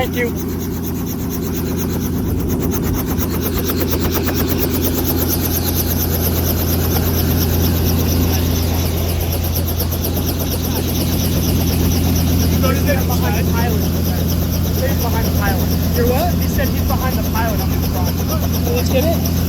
Thank you. Behind the pilot. He's behind the pilot. You're what? He said he's behind the pilot. I'm in front. Well, let's get in.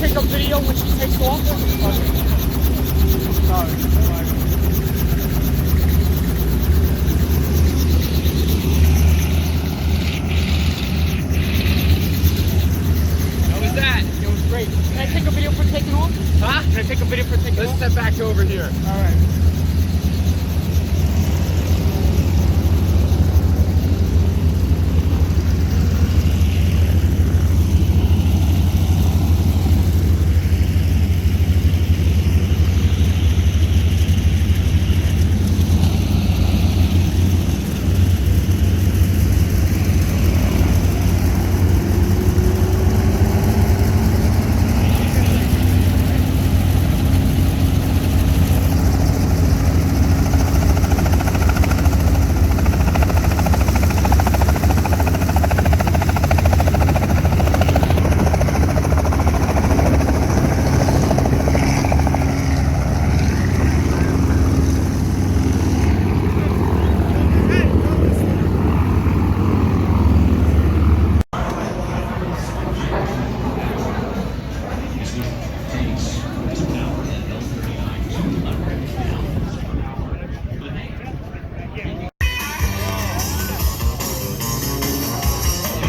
take a video when she takes off? Okay. Sorry. That? It was great. Can I take a video for taking off? Huh? Can I take a video for taking off? Let's step back over here. All right.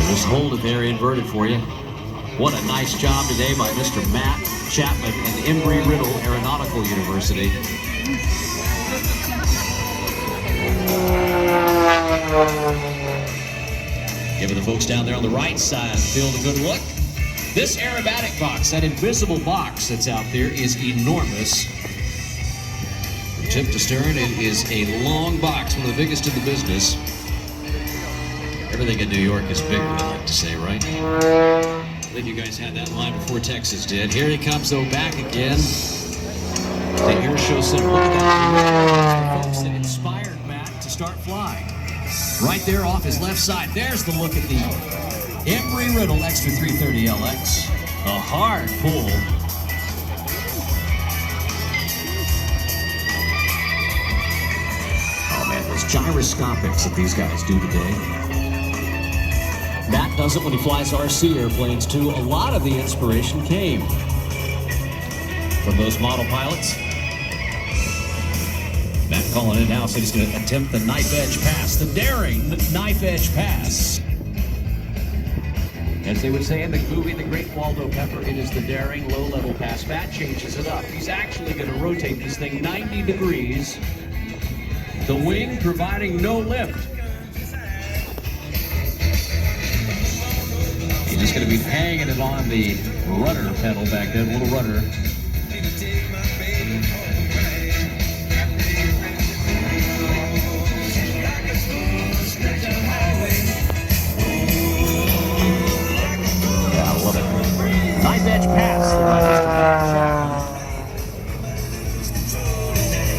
Just hold it there inverted for you. What a nice job today by Mr. Matt Chapman and Embry-Riddle Aeronautical University. Giving the folks down there on the right side of the field a good look. This aerobatic box, that invisible box that's out there, is enormous. From tip to stern, it is a long box, one of the biggest in the business. Everything in New York is bigger, they like to say, right? I think you guys had that line before Texas did. Here he comes, though, back again. The Airshow Center. Look at that. The folks that inspired Matt to start flying. Right there off his left side. There's the look at the Embry-Riddle Extra 330 LX. A hard pull. Oh, man, those gyroscopics that these guys do today. Matt does it when he flies RC airplanes too. A lot of the inspiration came from those model pilots. Matt calling it now, so he's going to attempt the knife edge pass, the daring knife edge pass. As they would say in the movie The Great Waldo Pepper, it is the daring low-level pass. Matt changes it up. He's actually going to rotate this thing 90 degrees. The wing providing no lift. He's just going to be hanging it on the rudder pedal back there, little rudder. Yeah, I love it. Knife edge pass.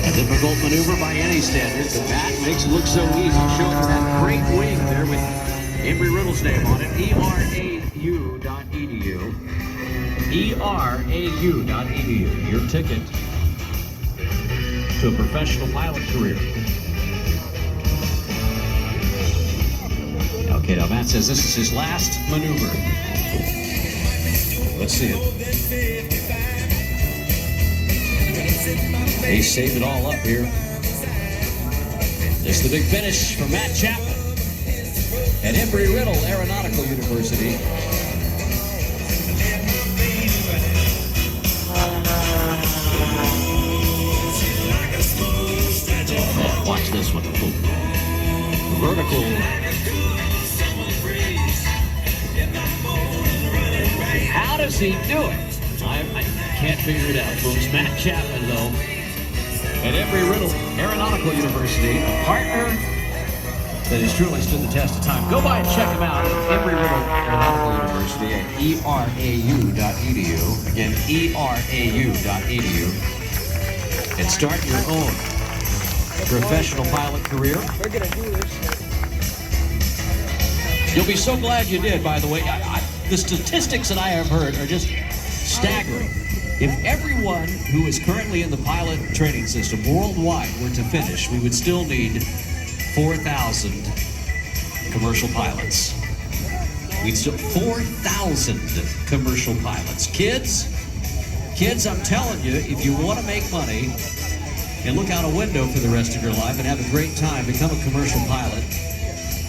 A difficult maneuver by any standards, and Matt makes it look so easy, showing that great wing there with Embry-Riddle's name on it, erau.edu. erau.edu, your ticket to a professional pilot career. Okay, now Matt says this is his last maneuver. Let's see it. He saved it all up here. It's the big finish for Matt Chapman at Embry-Riddle Aeronautical University. Oh, watch this one. Vertical. How does he do it? I can't figure it out, folks. Matt Chapman, though, at Embry-Riddle Aeronautical University, a partner that has truly stood the test of time. Go by and check him out at Embry-Riddle Aeronautical University at erau.edu. Again, erau.edu. And start your own professional pilot career. We're gonna do this. You'll be so glad you did, by the way. The statistics that I have heard are just staggering. If everyone who is currently in the pilot training system worldwide were to finish, we would still need 4,000 commercial pilots. We'd still 4,000 commercial pilots. Kids, Kids, I'm telling you, if you want to make money and look out a window for the rest of your life and have a great time, become a commercial pilot.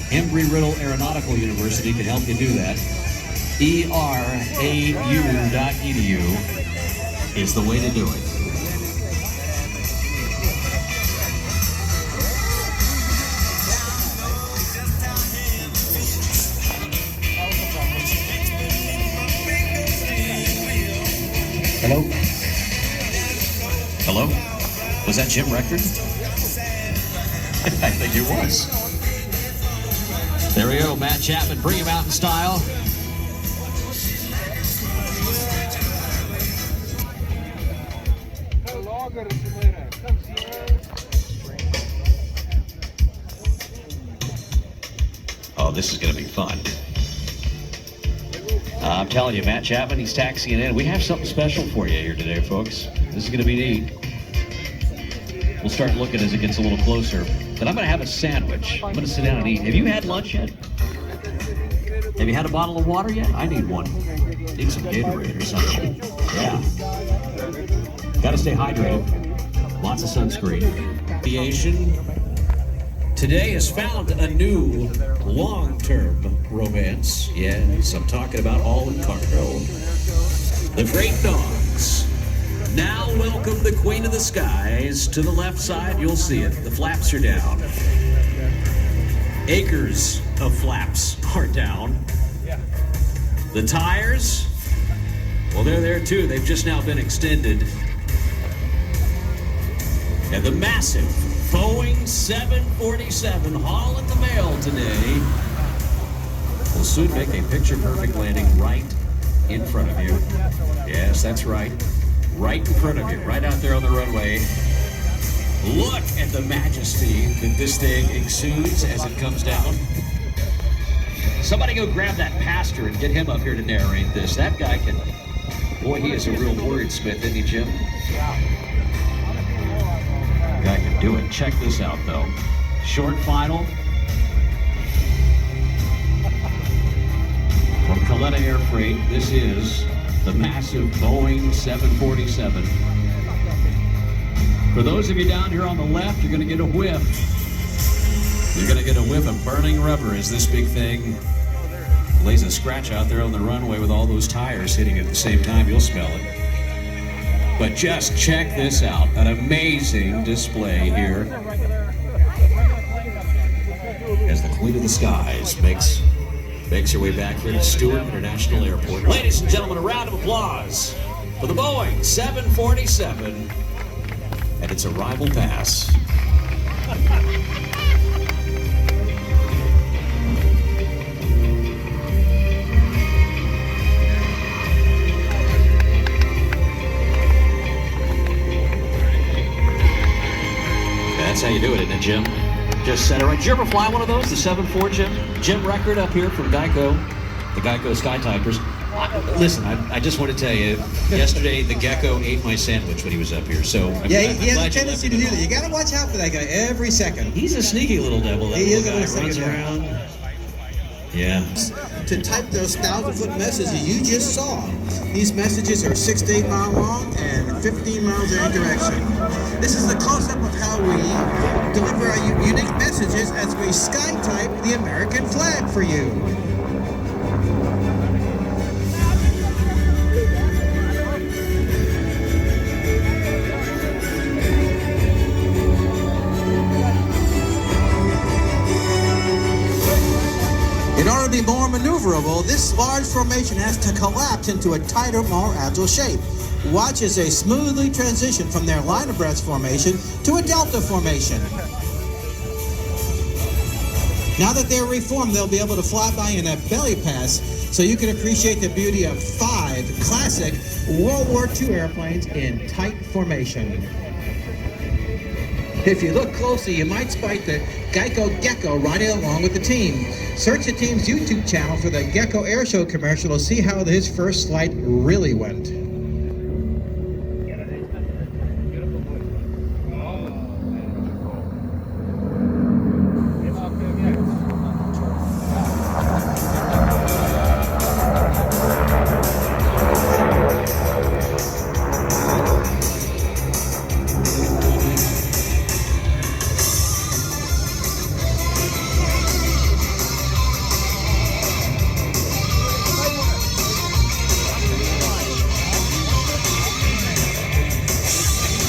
Embry-Riddle Aeronautical University can help you do that. ERAU.edu is the way to do it. Hello? Hello? Was that Jim Record? I think it was. There we go, Matt Chapman, bring him out in style. Oh, this is going to be fun. I'm telling you, Matt Chapman, he's taxiing in. We have something special for you here today, folks. This is going to be neat. We'll start looking as it gets a little closer. But I'm going to have a sandwich. I'm going to sit down and eat. Have you had lunch yet? Have you had a bottle of water yet? I need one. Need some Gatorade or something. Yeah. Got to stay hydrated. Lots of sunscreen. Aviation today has found a new long-term romance. Yes, I'm talking about all in cargo. The Freight Dogs. Now welcome the Queen of the Skies. To the left side, you'll see it. The flaps are down. Acres of flaps are down. The tires, well, they're there too. They've just now been extended. And the massive Boeing 747 hauling the mail today will soon make a picture-perfect landing right in front of you. Yes, that's right. Right in front of you, right out there on the runway. Look at the majesty that this thing exudes as it comes down. Somebody go grab that pastor and get him up here to narrate this. That guy can, boy, he is a real wordsmith, isn't he, Jim? Guy can do it. Check this out, though. Short final from Coletta Air Freight. This is the massive Boeing 747. For those of you down here on the left, you're going to get a whiff. You're going to get a whiff of burning rubber as this big thing lays a scratch out there on the runway with all those tires hitting at the same time. You'll smell it. But just check this out. An amazing display here as the Queen of the Skies makes her way back here to Stewart International Airport. Ladies and gentlemen, a round of applause for the Boeing 747 and its arrival pass. That's how you do it, isn't it, Jim? Just set it right. Did you ever fly one of those, the 7.4, Jim? Jim Record up here from Geico, the Geico Sky Typers. Listen, I just want to tell you, yesterday the gecko ate my sandwich when he was up here. So yeah, he has a tendency to do that. You got to watch out for that guy every second. He's a sneaky little devil. That he little is guy runs around. Yeah. To type those 1,000-foot messages you just saw. These messages are 6 to 8 miles long and 15 miles in any direction. This is the close-up of how we deliver our unique messages as we sky type the American flag for you. In order to be more maneuverable, this large formation has to collapse into a tighter, more agile shape. Watch as they smoothly transition from their line abreast formation to a delta formation. Now that they're reformed, they'll be able to fly by in a belly pass, so you can appreciate the beauty of 5 classic World War II airplanes in tight formation. If you look closely, you might spot the Geico Gecko riding along with the team. Search the team's YouTube channel for the Gecko Airshow commercial to see how his first flight really went.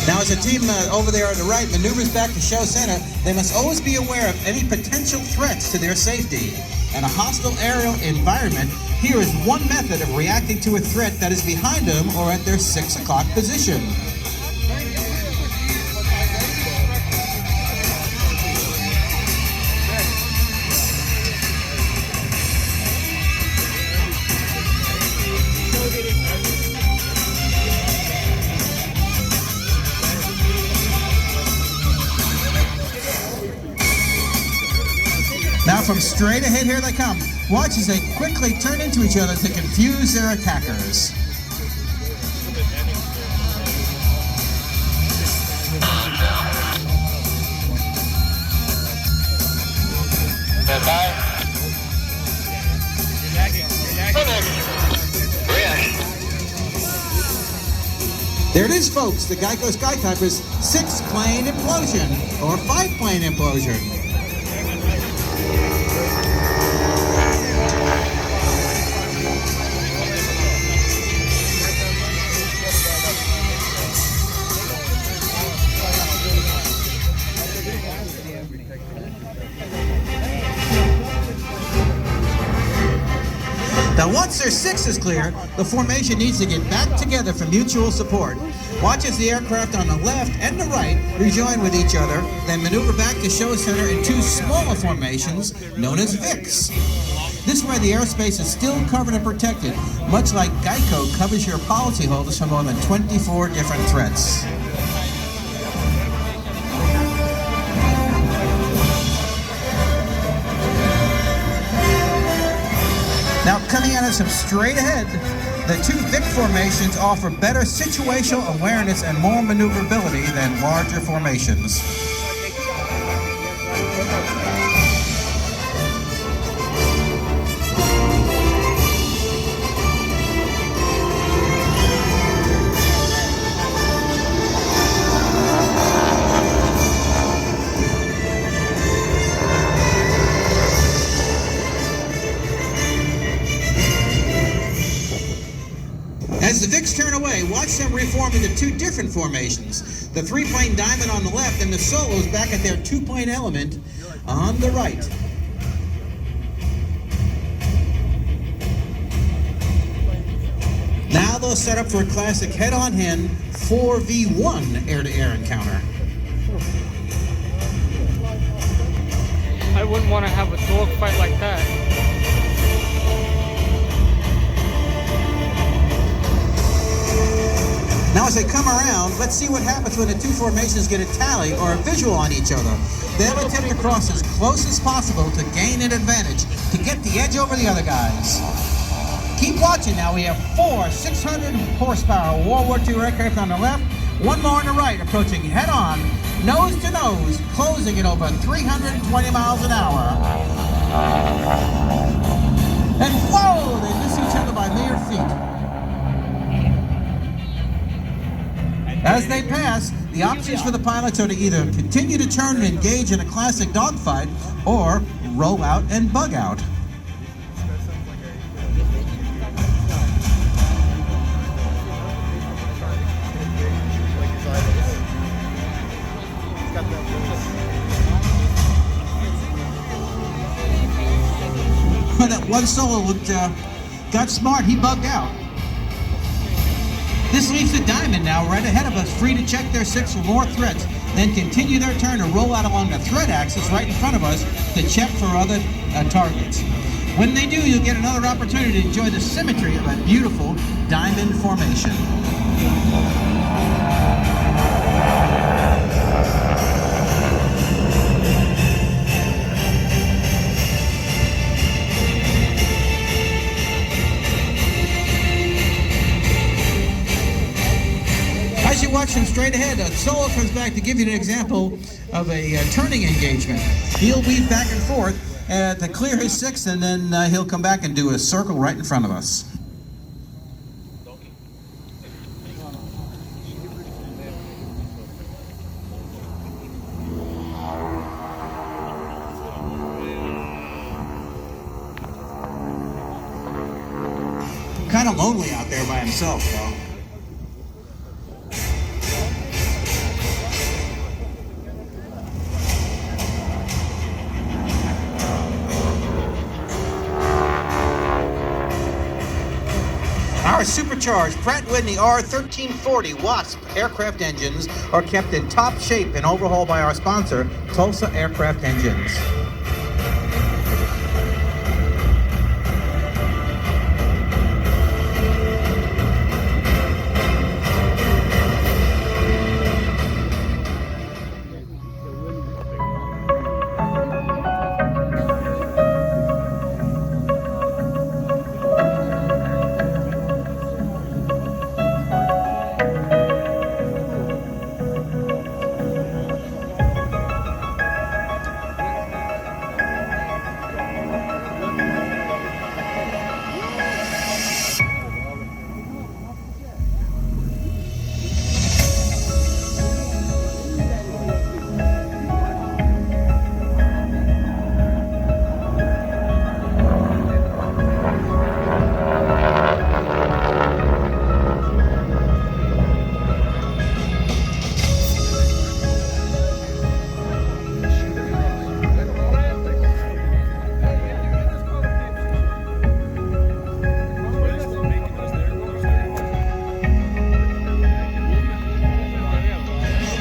Now, as a team over there on the right maneuvers back to show center, they must always be aware of any potential threats to their safety. In a hostile aerial environment, here is one method of reacting to a threat that is behind them or at their 6 o'clock position. Now from straight ahead, here they come. Watch as they quickly turn into each other to confuse their attackers. There it is, folks, the Geico Skytyper's 6-plane implosion, or 5-plane implosion. Now, once their 6 is clear, the formation needs to get back together for mutual support. Watch as the aircraft on the left and the right rejoin with each other, then maneuver back to show center in 2 smaller formations known as VICs. This way the airspace is still covered and protected, much like Geico covers your policyholders from more than 24 different threats. Now, coming at us from straight ahead, the 2 VIC formations offer better situational awareness and more maneuverability than larger formations. As the VICs turn away, watch them reform into 2 different formations. The 3-plane diamond on the left and the solos back at their 2-plane element on the right. Now they'll set up for a classic head-on hen 4v1 air-to-air encounter. I wouldn't want to have a dogfight like that. Now as they come around, let's see what happens when the 2 formations get a tally or a visual on each other. They'll attempt to cross as close as possible to gain an advantage, to get the edge over the other guys. Keep watching now. We have 4 600 horsepower World War II aircraft on the left, 1 more on the right, approaching head-on, nose to nose, closing at over 320 miles an hour. And whoa, they miss each other by mere feet. As they pass, the options for the pilots are to either continue to turn and engage in a classic dogfight or roll out and bug out. When that one solo got smart, he bugged out. This leaves the diamond now right ahead of us, free to check their 6 for more threats, then continue their turn to roll out along the threat axis right in front of us to check for other targets. When they do, you'll get another opportunity to enjoy the symmetry of a beautiful diamond formation. As you watch him straight ahead, Solo comes back to give you an example of a turning engagement. He'll weave back and forth to clear his 6, and then he'll come back and do a circle right in front of us. Kind of lonely out there by himself, though. Our supercharged Pratt & Whitney R1340 Wasp aircraft engines are kept in top shape and overhauled by our sponsor, Tulsa Aircraft Engines.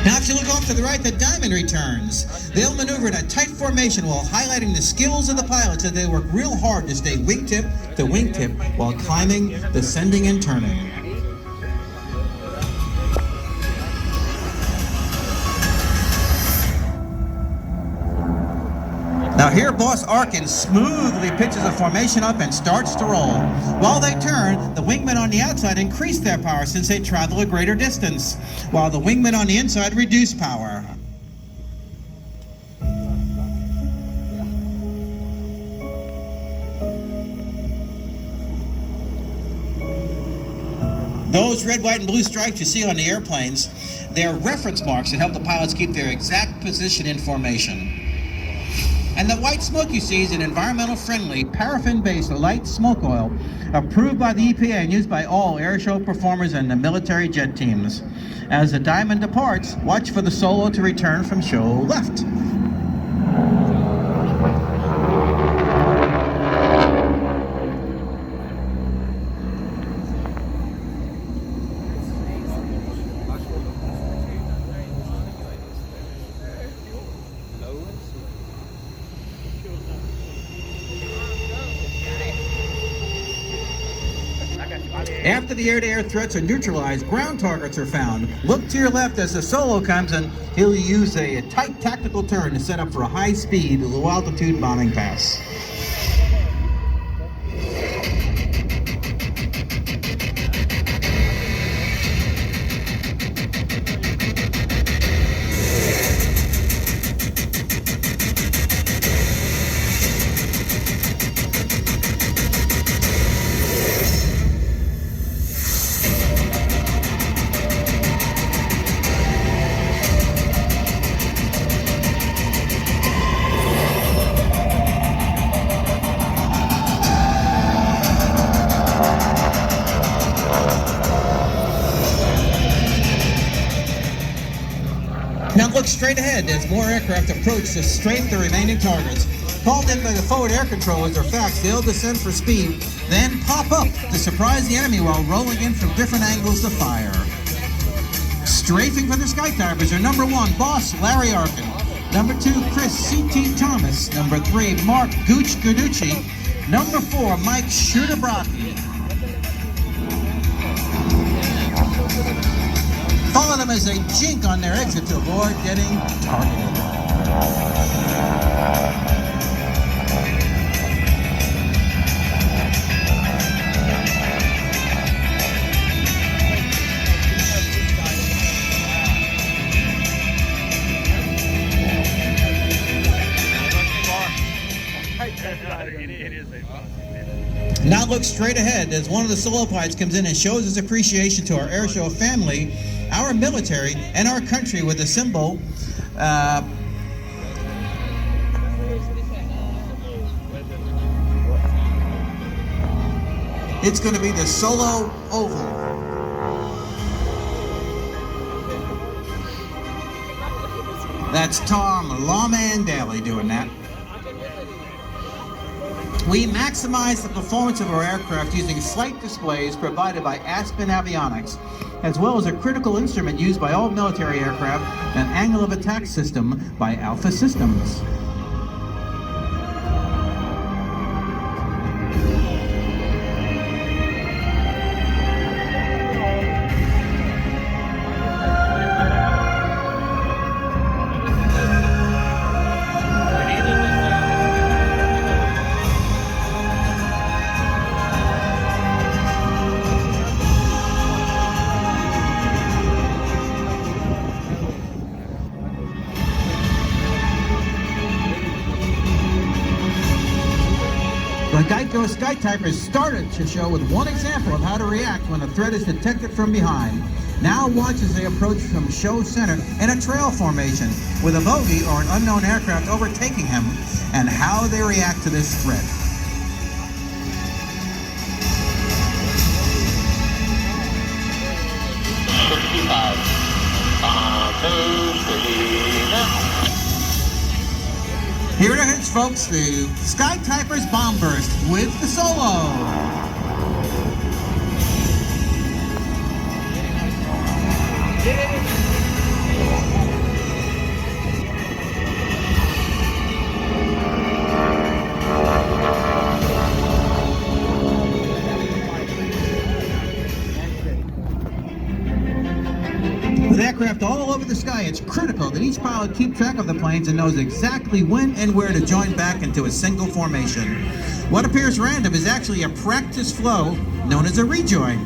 Now if you look off to the right, the diamond returns. They'll maneuver in a tight formation while highlighting the skills of the pilots as they work real hard to stay wingtip to wingtip while climbing, descending, and turning. Now here Boss Arkin smoothly pitches a formation up and starts to roll. While they turn, the wingmen on the outside increase their power since they travel a greater distance, while the wingmen on the inside reduce power. Those red, white, and blue stripes you see on the airplanes, they're reference marks that help the pilots keep their exact position in formation. And the white smoke you see is an environmental-friendly, paraffin-based light smoke oil approved by the EPA and used by all airshow performers and the military jet teams. As the diamond departs, watch for the solo to return from show left. After the air-to-air threats are neutralized, ground targets are found. Look to your left as the solo comes and he'll use a tight tactical turn to set up for a high-speed, low-altitude bombing pass. Now look straight ahead as more aircraft approach to strafe the remaining targets. Called in by the forward air controllers or FACs, they'll descend for speed, then pop up to surprise the enemy while rolling in from different angles to fire. Strafing for the Skytypers are number 1, Boss Larry Arkin. Number 2, Chris C.T. Thomas. Number 3, Mark Gooch Guducci. Number 4, Mike Shooter-Brocken. Follow them as they jink on their exit to avoid getting targeted. Now look straight ahead as one of the solo pilots comes in and shows his appreciation to our airshow family, our military, and our country with a symbol. It's going to be the solo oval. That's Tom Lawman Daly doing that. We maximize the performance of our aircraft using flight displays provided by Aspen Avionics, as well as a critical instrument used by all military aircraft, an angle of attack system by Alpha Systems. The Geico SkyTypers started the show with one example of how to react when a threat is detected from behind. Now watch as they approach from show center in a trail formation with a bogey or an unknown aircraft overtaking him, and how they react to this threat. Here it is, folks, the SkyTypers bomb burst with the solo. With aircraft all over the sky, it's critical that each pilot keep track of the planes and knows exactly when and where to join back into a single formation. What appears random is actually a practice flow known as a rejoin.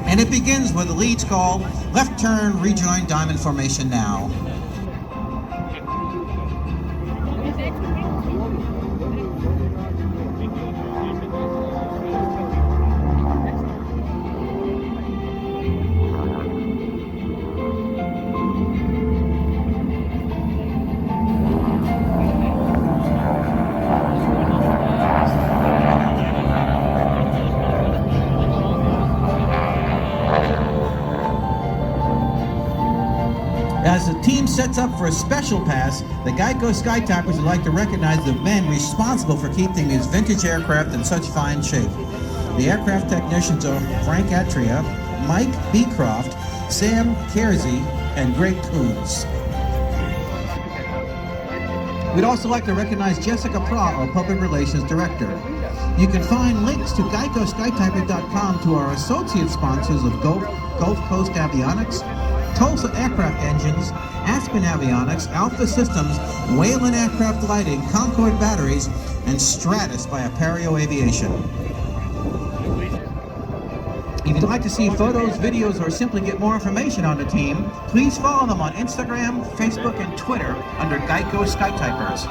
And it begins with the leads call, left turn, rejoin, diamond formation now. As the team sets up for a special pass, the Geico SkyTypers would like to recognize the men responsible for keeping these vintage aircraft in such fine shape. The aircraft technicians are Frank Atria, Mike Beecroft, Sam Kersey, and Greg Coons. We'd also like to recognize Jessica Pra, our Public Relations Director. You can find links to GeicoSkyTyper.com to our associate sponsors of Gulf Coast Avionics, Tulsa Aircraft Engines, Aspen Avionics, Alpha Systems, Whalen Aircraft Lighting, Concord Batteries, and Stratus by Aperio Aviation. If you'd like to see photos, videos, or simply get more information on the team, please follow them on Instagram, Facebook, and Twitter under Geico SkyTypers.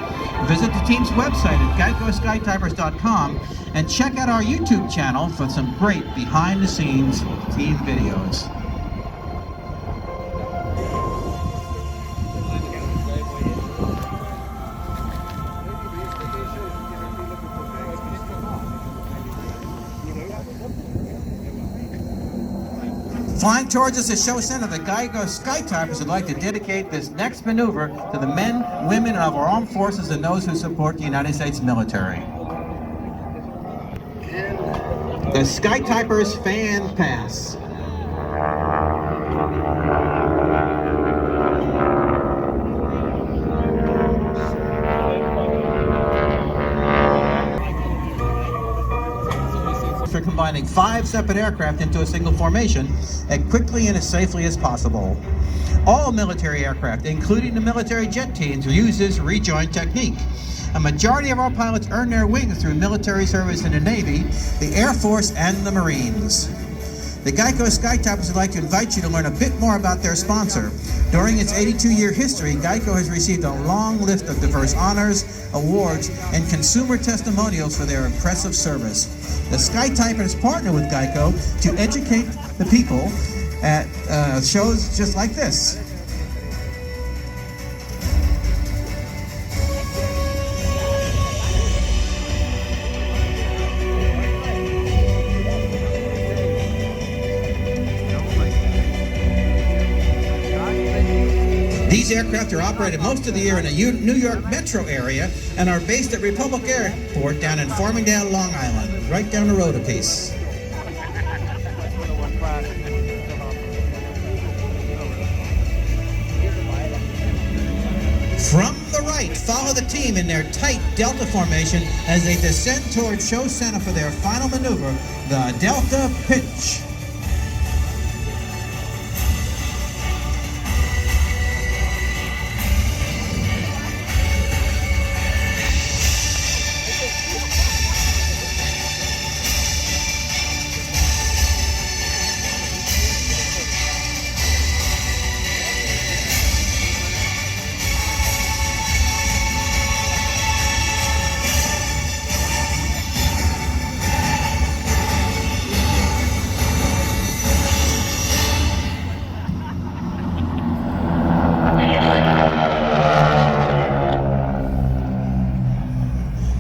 Visit the team's website at GeicoSkyTypers.com and check out our YouTube channel for some great behind-the-scenes team videos. Flying towards us at Show Center, the Geico SkyTypers would like to dedicate this next maneuver to the men, women of our armed forces and those who support the United States military. The SkyTypers Fan Pass. For combining 5 separate aircraft into a single formation as quickly and as safely as possible. All military aircraft, including the military jet teams, use this rejoin technique. A majority of our pilots earn their wings through military service in the Navy, the Air Force, and the Marines. The Geico SkyTypers would like to invite you to learn a bit more about their sponsor. During its 82-year history, Geico has received a long list of diverse honors, awards, and consumer testimonials for their impressive service. The SkyTypers partner with Geico to educate the people at shows just like this. These These aircraft are operated most of the year in the New York metro area and are based at Republic Airport down in Farmingdale, Long Island, right down the road a piece. From the right, follow the team in their tight delta formation as they descend towards show center for their final maneuver, the delta pitch.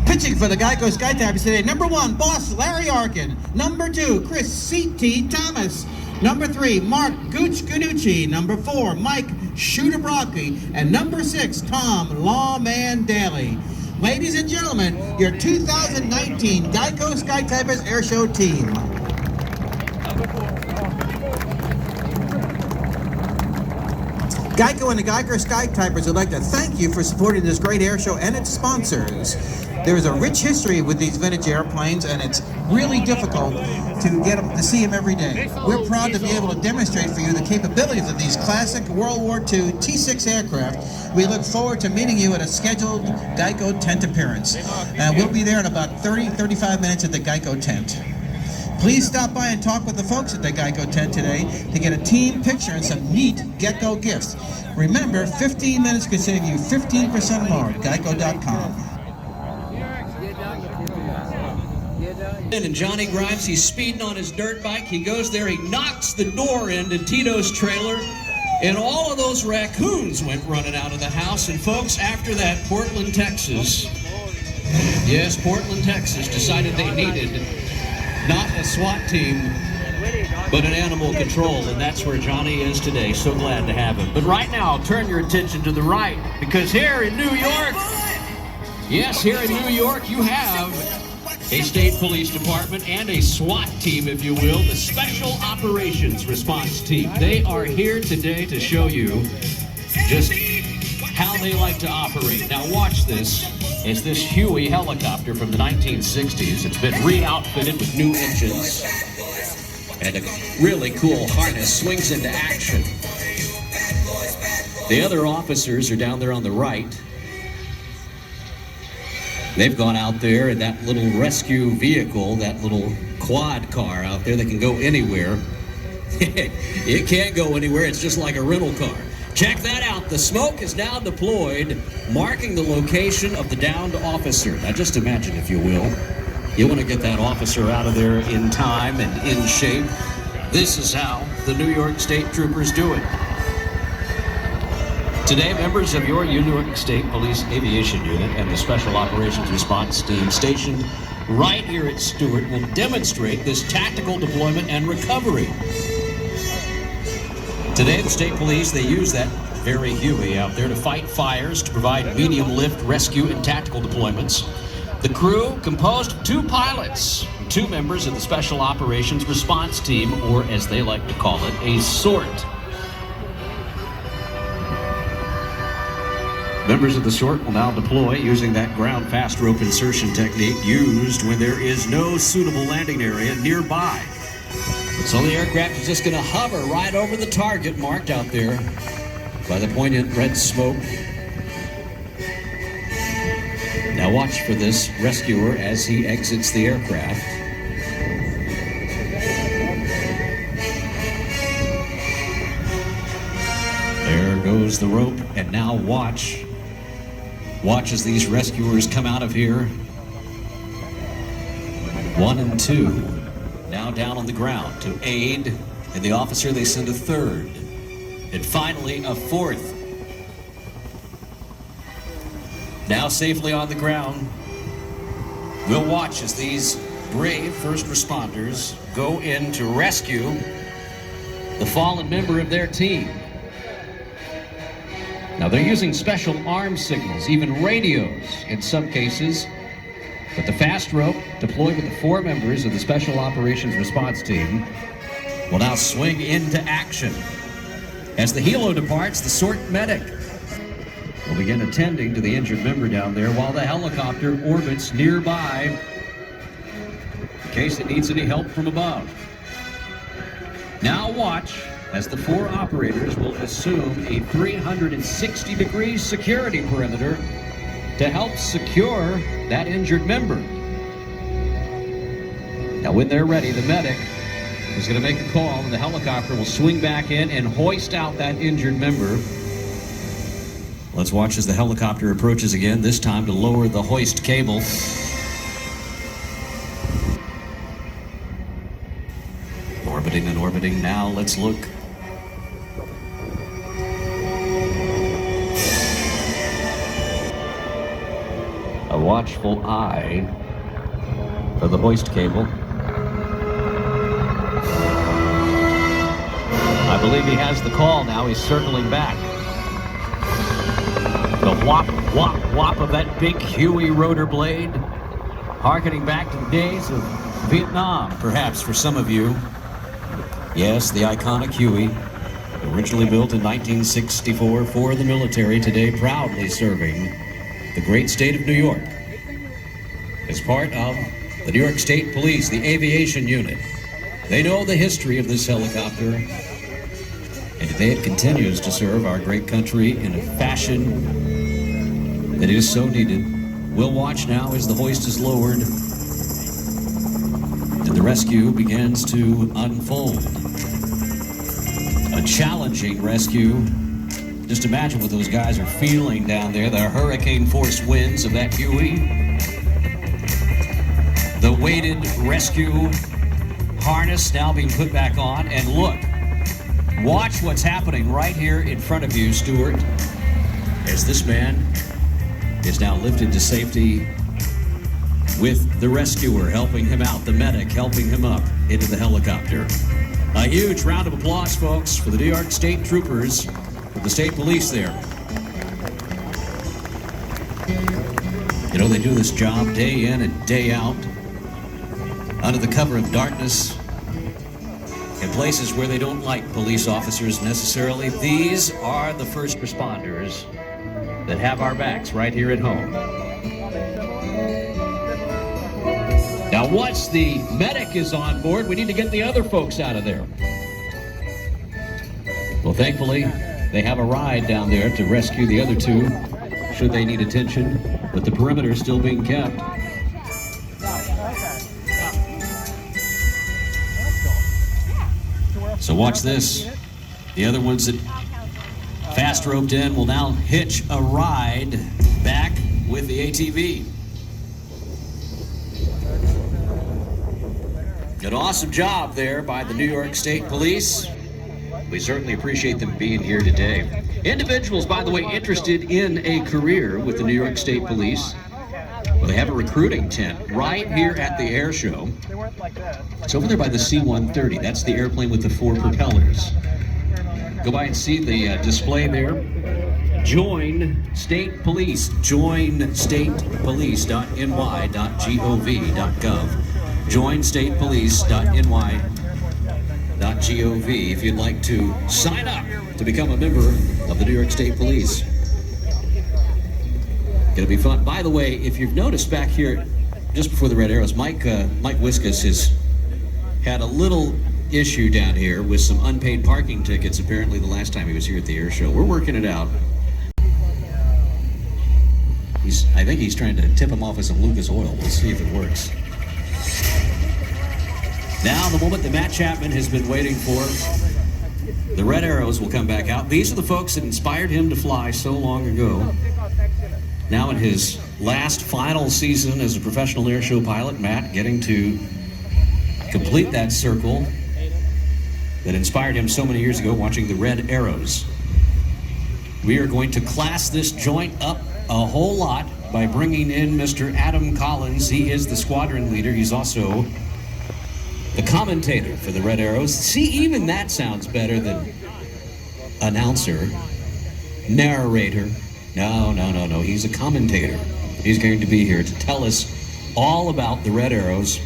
Pitching for the Geico Skytypers today, number 1, Boss Larry Arkin. Number 2, Chris C.T. Thomas. Number 3, Mark Gooch Ganucci. Number 4, Mike Shooter Brocky. And number 6, Tom Lawman Daly. Ladies and gentlemen, your 2019 Geico Skytypers Airshow team. Geico and the Geico Skytypers would like to thank you for supporting this great air show and its sponsors. There is a rich history with these vintage airplanes, and it's really difficult to get them to see them every day. We're proud to be able to demonstrate for you the capabilities of these classic World War II T-6 aircraft. We look forward to meeting you at a scheduled Geico tent appearance. We'll be there in about 30-35 minutes at the Geico tent. Please stop by and talk with the folks at the Geico tent today to get a team picture and some neat Gecko gifts. Remember, 15 minutes could save you 15% more at Geico.com. And Johnny Grimes, he's speeding on his dirt bike. He goes there, he knocks the door into Tito's trailer, and all of those raccoons went running out of the house. And folks, after that, Portland, Texas, yes, Portland, Texas, decided they needed not a SWAT team, but an animal control, and that's where Johnny is today. So glad to have him. But right now, turn your attention to the right, because here in New York, yes, here in New York, you have a state police department and a SWAT team, if you will, the Special Operations Response Team. They are here today to show you just how they like to operate. Now watch this. It's this Huey helicopter from the 1960s. It's been re-outfitted with new engines, and a really cool harness swings into action. The other officers are down there on the right. They've gone out there in that little rescue vehicle, that little quad car out there that can go anywhere. It can't go anywhere. It's just like a rental car. Check that out. The smoke is now deployed, marking the location of the downed officer. Now just imagine, if you will, you want to get that officer out of there in time and in shape. This is how the New York State Troopers do it. Today, members of your New York State Police Aviation Unit and the Special Operations Response Team stationed right here at Stewart will demonstrate this tactical deployment and recovery. Today, the state police, they use that very Huey out there to fight fires, to provide medium lift, rescue, and tactical deployments. The crew, composed of 2 pilots, 2 members of the Special Operations Response Team, or as they like to call it, a SORT. Members of the SORT will now deploy using that ground fast rope insertion technique used when there is no suitable landing area nearby. So the aircraft is just going to hover right over the target marked out there by the poignant red smoke. Now watch for this rescuer as he exits the aircraft. There goes the rope, and now watch. Watch as these rescuers come out of here. 1 and 2. Now down on the ground to aid, and the officer, they send a 3rd. And finally, a 4th. Now safely on the ground. We'll watch as these brave first responders go in to rescue the fallen member of their team. Now, they're using special arm signals, even radios in some cases. But the fast rope, deployed with the 4 members of the Special Operations Response Team, will now swing into action. As the helo departs, the SORT medic will begin attending to the injured member down there while the helicopter orbits nearby in case it needs any help from above. Now watch as the 4 operators will assume a 360-degree security perimeter to help secure that injured member. Now when they're ready, the medic is going to make a call and the helicopter will swing back in and hoist out that injured member. Let's watch as the helicopter approaches again, this time to lower the hoist cable. Orbiting and orbiting now, let's look. A watchful eye for the hoist cable. I believe he has the call now. He's circling back. The whop, whop, whop of that big Huey rotor blade, harkening back to the days of Vietnam, perhaps for some of you. Yes, the iconic Huey, originally built in 1964 for the military, today proudly serving the great state of New York as part of the New York State Police, the aviation unit. They know the history of this helicopter, and today it continues to serve our great country in a fashion that is so needed. We'll watch now as the hoist is lowered and the rescue begins to unfold. A challenging rescue. Just imagine what those guys are feeling down there, the hurricane-force winds of that Huey. The weighted rescue harness now being put back on, and look, watch what's happening right here in front of you, Stuart, as this man is now lifted to safety with the rescuer helping him out, the medic helping him up into the helicopter. A huge round of applause, folks, for the New York State Troopers, with the state police there. You know, they do this job day in and day out, under the cover of darkness, in places where they don't like police officers necessarily. These are the first responders that have our backs right here at home. Now, once the medic is on board, we need to get the other folks out of there. Well, thankfully, they have a ride down there to rescue the other 2, should they need attention, with the perimeter still being kept. So watch this. The other ones that fast roped in will now hitch a ride back with the ATV. An awesome job there by the New York State Police. We certainly appreciate them being here today. Individuals, by the way, interested in a career with the New York State Police, well, they have a recruiting tent right here at the Airshow. It's over there by the C-130. That's the airplane with the 4 propellers. Go by and see the display there. Join State Police. Join statepolice.ny.gov.gov. Join statepolice.ny.gov if you'd like to sign up to become a member of the New York State Police. Gonna be fun. By the way, if you've noticed back here, just before the red arrows, Mike Wiskus has had a little issue down here with some unpaid parking tickets, apparently the last time he was here at the air show. We're working it out. I think he's trying to tip him off with some Lucas oil. We'll see if it works. Now, the moment that Matt Chapman has been waiting for, the red arrows will come back out. These are the folks that inspired him to fly so long ago. Now in his last final season as a professional air show pilot, Matt getting to complete that circle that inspired him so many years ago, watching the red arrows. We are going to class this joint up a whole lot by bringing in Mr. Adam Collins. He is the squadron leader. He's also the commentator for the Red Arrows. See, even that sounds better than announcer. narrator. No. He's a commentator. He's going to be here to tell us all about the Red Arrows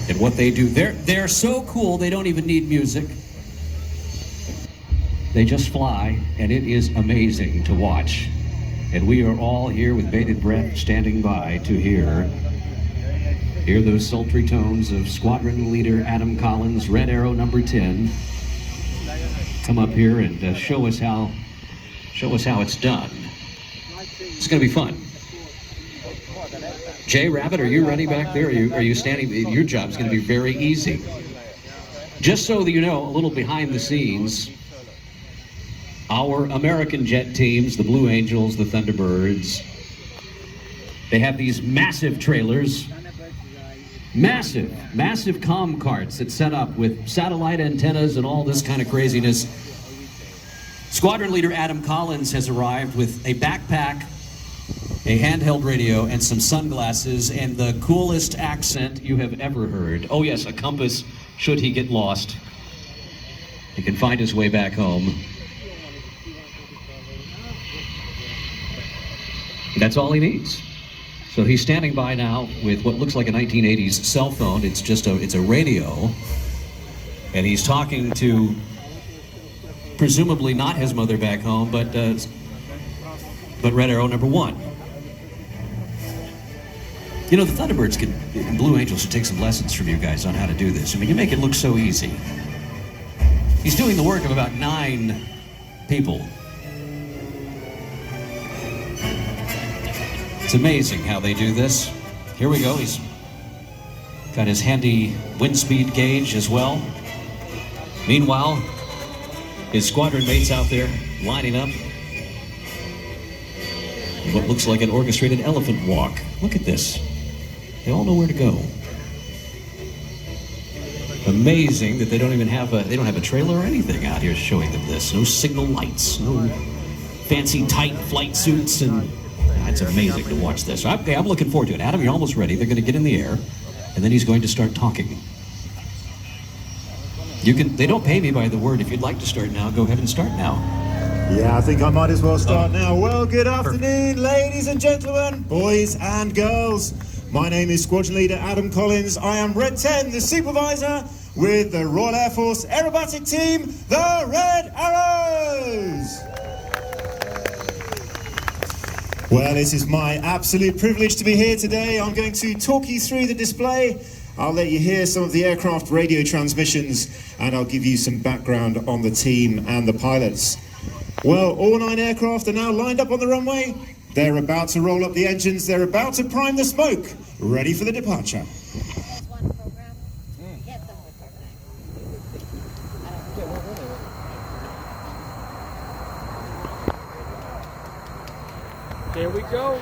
and what they do. They're so cool, they don't even need music. They just fly, and it is amazing to watch. And we are all here with bated breath, standing by to hear those sultry tones of Squadron Leader Adam Collins, Red Arrow number 10, come up here and show us how it's done. It's going to be fun. Jay Rabbit, are you ready back there? Are you standing? Your job's going to be very easy. Just so that you know, a little behind the scenes, our American jet teams, the Blue Angels, the Thunderbirds, they have these massive trailers, massive comm carts that set up with satellite antennas and all this kind of craziness. Squadron Leader Adam Collins has arrived with a backpack, a handheld radio, and some sunglasses, and the coolest accent you have ever heard. Oh yes, a compass should he get lost. He can find his way back home. That's all he needs. So he's standing by now with what looks like a 1980s cell phone. It's a radio, and he's talking to presumably not his mother back home, but Red Arrow number 1. You know, the Thunderbirds and Blue Angels should take some lessons from you guys on how to do this. I mean, you make it look so easy. He's doing the work of about 9 people. It's amazing how they do this. Here we go. He's got his handy wind speed gauge as well. Meanwhile, his squadron mates out there lining up. What looks like an orchestrated elephant walk. Look at this. They all know where to go. Amazing that they don't have a trailer or anything out here showing them this. No signal lights, no fancy tight flight suits, and it's amazing to watch this. Okay, I'm looking forward to it. Adam, you're almost ready. They're going to get in the air, and then he's going to start talking. They don't pay me by the word. If you'd like to start now, go ahead and start now. Yeah, I think I might as well start now. Well, good afternoon, ladies and gentlemen, boys and girls. My name is Squadron Leader Adam Collins. I am Red 10, the supervisor with the Royal Air Force Aerobatic Team, the Red Arrows. Well, it is my absolute privilege to be here today. I'm going to talk you through the display. I'll let you hear some of the aircraft radio transmissions, and I'll give you some background on the team and the pilots. Well, all 9 aircraft are now lined up on the runway. They're about to roll up the engines. They're about to prime the smoke, ready for the departure. There we go.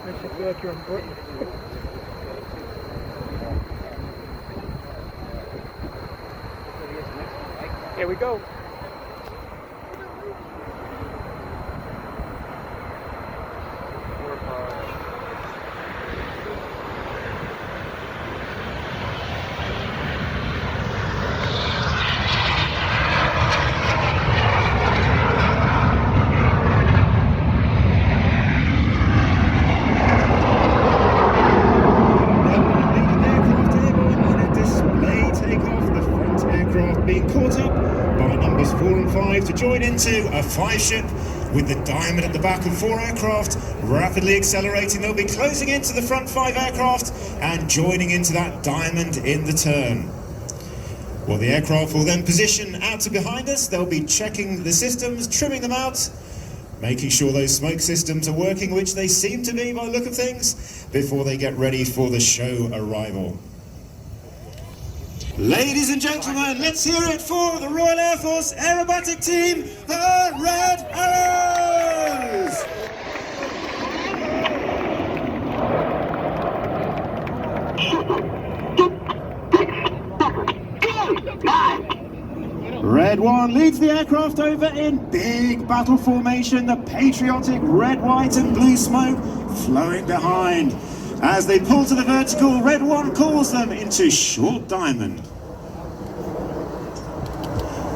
Makes you feel like you're important. Here we go. To join into a 5-ship with the Diamond at the back and 4 aircraft rapidly accelerating. They'll be closing into the front 5 aircraft and joining into that Diamond in the turn. Well, the aircraft will then position out to behind us. They'll be checking the systems, trimming them out, making sure those smoke systems are working, which they seem to be by the look of things, before they get ready for the show arrival. Ladies and gentlemen, let's hear it for the Royal Air Force Aerobatic Team, the Red Arrows! Red 1 leads the aircraft over in big battle formation, the patriotic red, white and blue smoke flowing behind. As they pull to the vertical, Red 1 calls them into short diamond.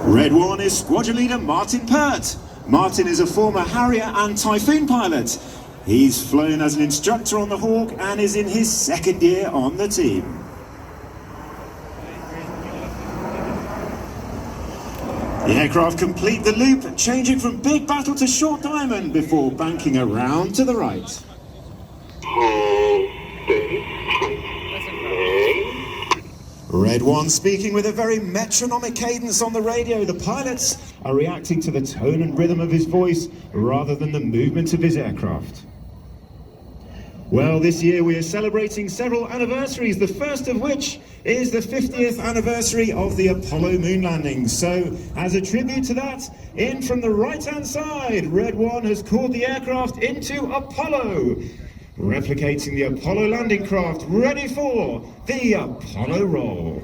Red 1 is squadron leader Martin Pert. Martin is a former Harrier and Typhoon pilot. He's flown as an instructor on the Hawk and is in his second year on the team. The aircraft complete the loop, changing from big battle to short diamond before banking around to the right. Red 1 speaking with a very metronomic cadence on the radio. The pilots are reacting to the tone and rhythm of his voice rather than the movement of his aircraft. Well, this year we are celebrating several anniversaries, the first of which is the 50th anniversary of the Apollo moon landing. So, as a tribute to that, in from the right-hand side, Red 1 has called the aircraft into Apollo, replicating the Apollo landing craft, ready for the Apollo roll.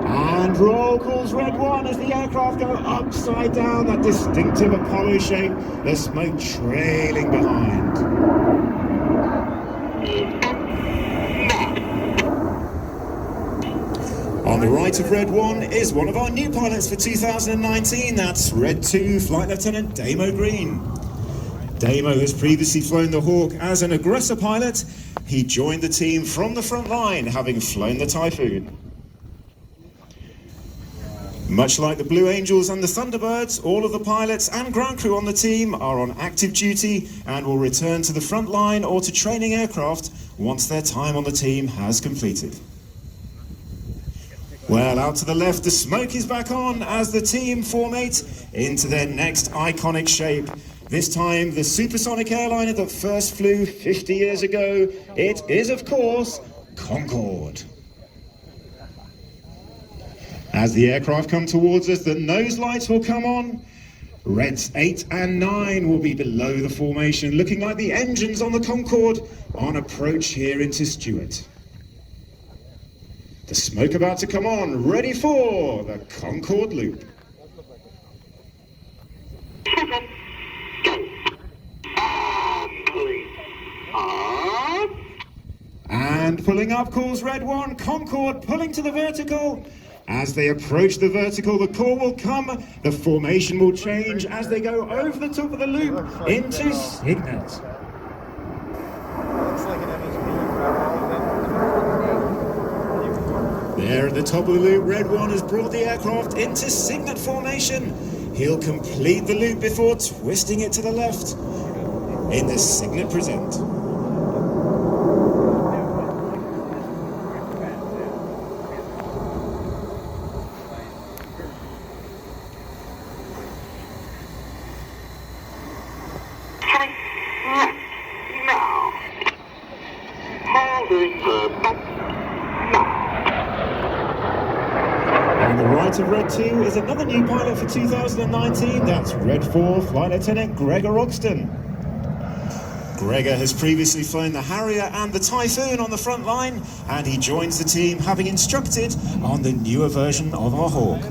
And roll calls Red 1 as the aircraft go upside down, that distinctive Apollo shape, the smoke trailing behind. On the right of Red 1 is one of our new pilots for 2019, that's Red 2 Flight Lieutenant Damo Green. Damo has previously flown the Hawk as an aggressor pilot. He joined the team from the front line, having flown the Typhoon. Much like the Blue Angels and the Thunderbirds, all of the pilots and ground crew on the team are on active duty and will return to the front line or to training aircraft once their time on the team has completed. Well, out to the left, the smoke is back on as the team formate into their next iconic shape. This time, the supersonic airliner that first flew 50 years ago. It is, of course, Concorde. As the aircraft come towards us, the nose lights will come on. Reds 8 and 9 will be below the formation, looking like the engines on the Concorde on approach here into Stewart. The smoke about to come on, ready for the Concorde loop. And pulling up calls Red 1, Concorde pulling to the vertical. As they approach the vertical, the call will come, the formation will change as they go over the top of the loop into Signet. There at the top of the loop, Red 1 has brought the aircraft into Signet formation. He'll complete the loop before twisting it to the left in the Signet present. On the right of Red 2 is another new pilot for 2019, that's Red 4 Flight Lieutenant Gregor Ogston. Gregor has previously flown the Harrier and the Typhoon on the front line, and he joins the team having instructed on the newer version of our Hawk.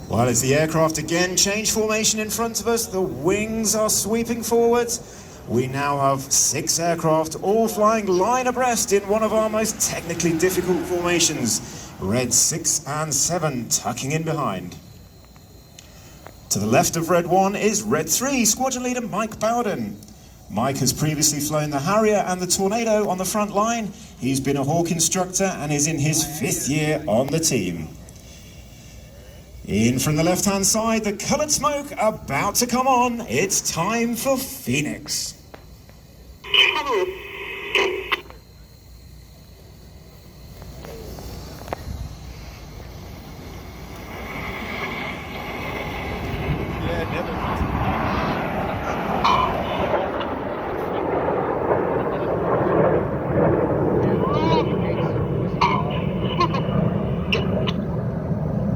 While as the aircraft again change formation in front of us, the wings are sweeping forwards. We now have 6 aircraft all flying line abreast in one of our most technically difficult formations, Red 6 and 7 tucking in behind. To the left of Red 1 is Red 3 Squadron Leader Mike Bowden. Mike has previously flown the Harrier and the Tornado on the front line. He's been a Hawk instructor and is in his 5th year on the team. In from the left-hand side, the coloured smoke about to come on. It's time for Phoenix.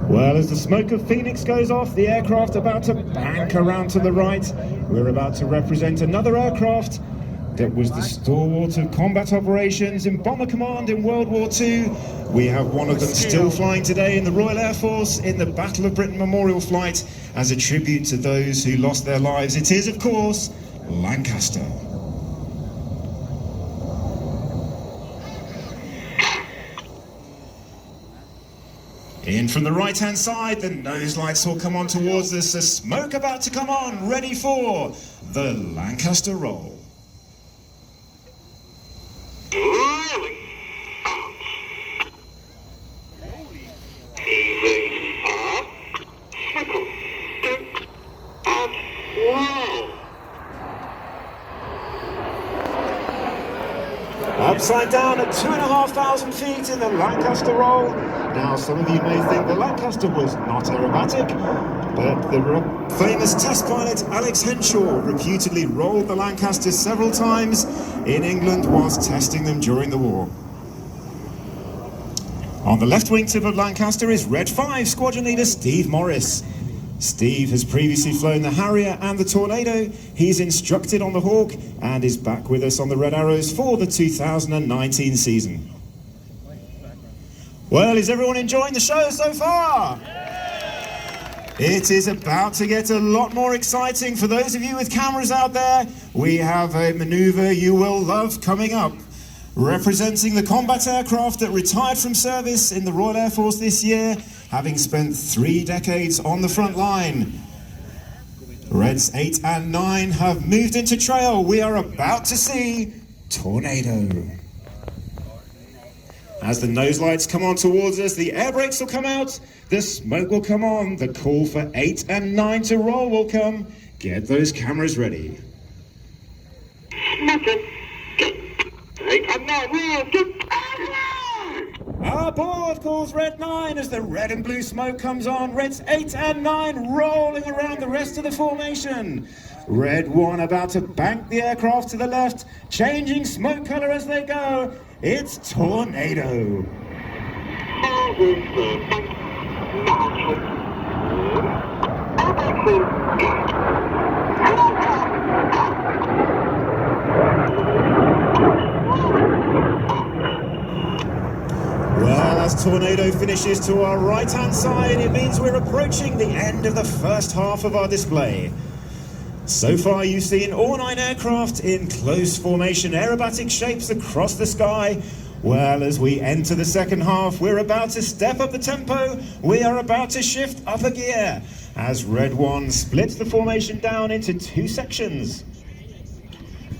Well, as the smoke of Phoenix goes off, the aircraft about to bank around to the right. We're about to represent another aircraft that was the stalwart of combat operations in Bomber Command in World War II. We have one of them still flying today in the Royal Air Force in the Battle of Britain Memorial Flight as a tribute to those who lost their lives. It is, of course, Lancaster. In from the right-hand side, the nose lights will come on towards us. The smoke about to come on, ready for the Lancaster roll. Upside down at 2,500 feet in the Lancaster roll. Now, some of you may think the Lancaster was not aerobatic, but the famous test pilot Alex Henshaw reputedly rolled the Lancaster several times in England whilst testing them during the war. On the left wingtip of Lancaster is Red 5 Squadron Leader Steve Morris. Steve has previously flown the Harrier and the Tornado. He's instructed on the Hawk and is back with us on the Red Arrows for the 2019 season. Well, is everyone enjoying the show so far? It is about to get a lot more exciting. For those of you with cameras out there, we have a maneuver you will love coming up. Representing the combat aircraft that retired from service in the Royal Air Force this year, having spent 3 decades on the front line. Reds 8 and 9 have moved into trail. We are about to see Tornado. As the nose lights come on towards us, the air brakes will come out, the smoke will come on, the call for 8 and 9 to roll will come. Get those cameras ready. 8 and 9, roll, Aboard, calls Red 9 as the red and blue smoke comes on. Reds 8 and 9 rolling around the rest of the formation. Red 1 about to bank the aircraft to the left, changing smoke colour as they go. It's Tornado. Well, as Tornado finishes to our right-hand side, it means we're approaching the end of the first half of our display. So far, you've seen all 9 aircraft in close formation aerobatic shapes across the sky. Well, as we enter the second half, we're about to step up the tempo. We are about to shift up a gear as Red 1 splits the formation down into 2 sections.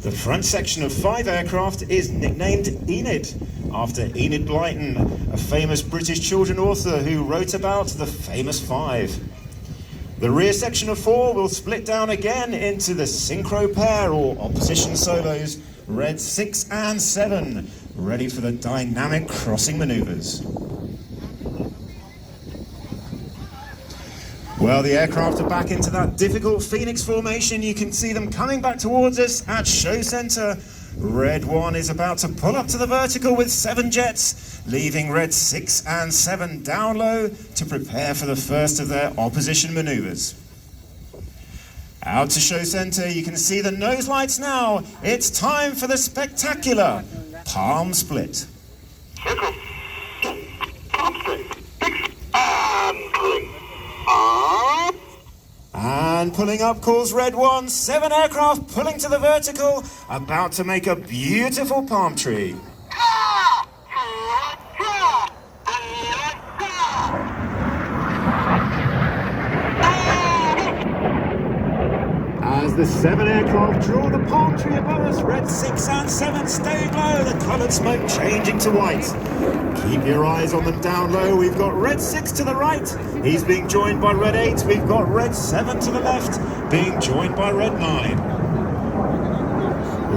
The front section of 5 aircraft is nicknamed Enid, after Enid Blyton, a famous British children's author who wrote about the famous 5. The rear section of 4 will split down again into the synchro pair or opposition solos, Red 6 and 7, ready for the dynamic crossing maneuvers. Well, the aircraft are back into that difficult Phoenix formation. You can see them coming back towards us at Show Center. Red 1 is about to pull up to the vertical with 7 jets, leaving Red 6 and 7 down low to prepare for the first of their opposition maneuvers. Out to Show Center, you can see the nose lights now. It's time for the spectacular palm split. And pulling up calls Red 1, 7 aircraft pulling to the vertical, about to make a beautiful palm tree. As the 7 aircraft draw the palm tree above us, Red 6 and 7 staying low, the coloured smoke changing to white. Keep your eyes on them down low. We've got Red 6 to the right. He's being joined by Red 8. We've got Red 7 to the left, being joined by Red 9.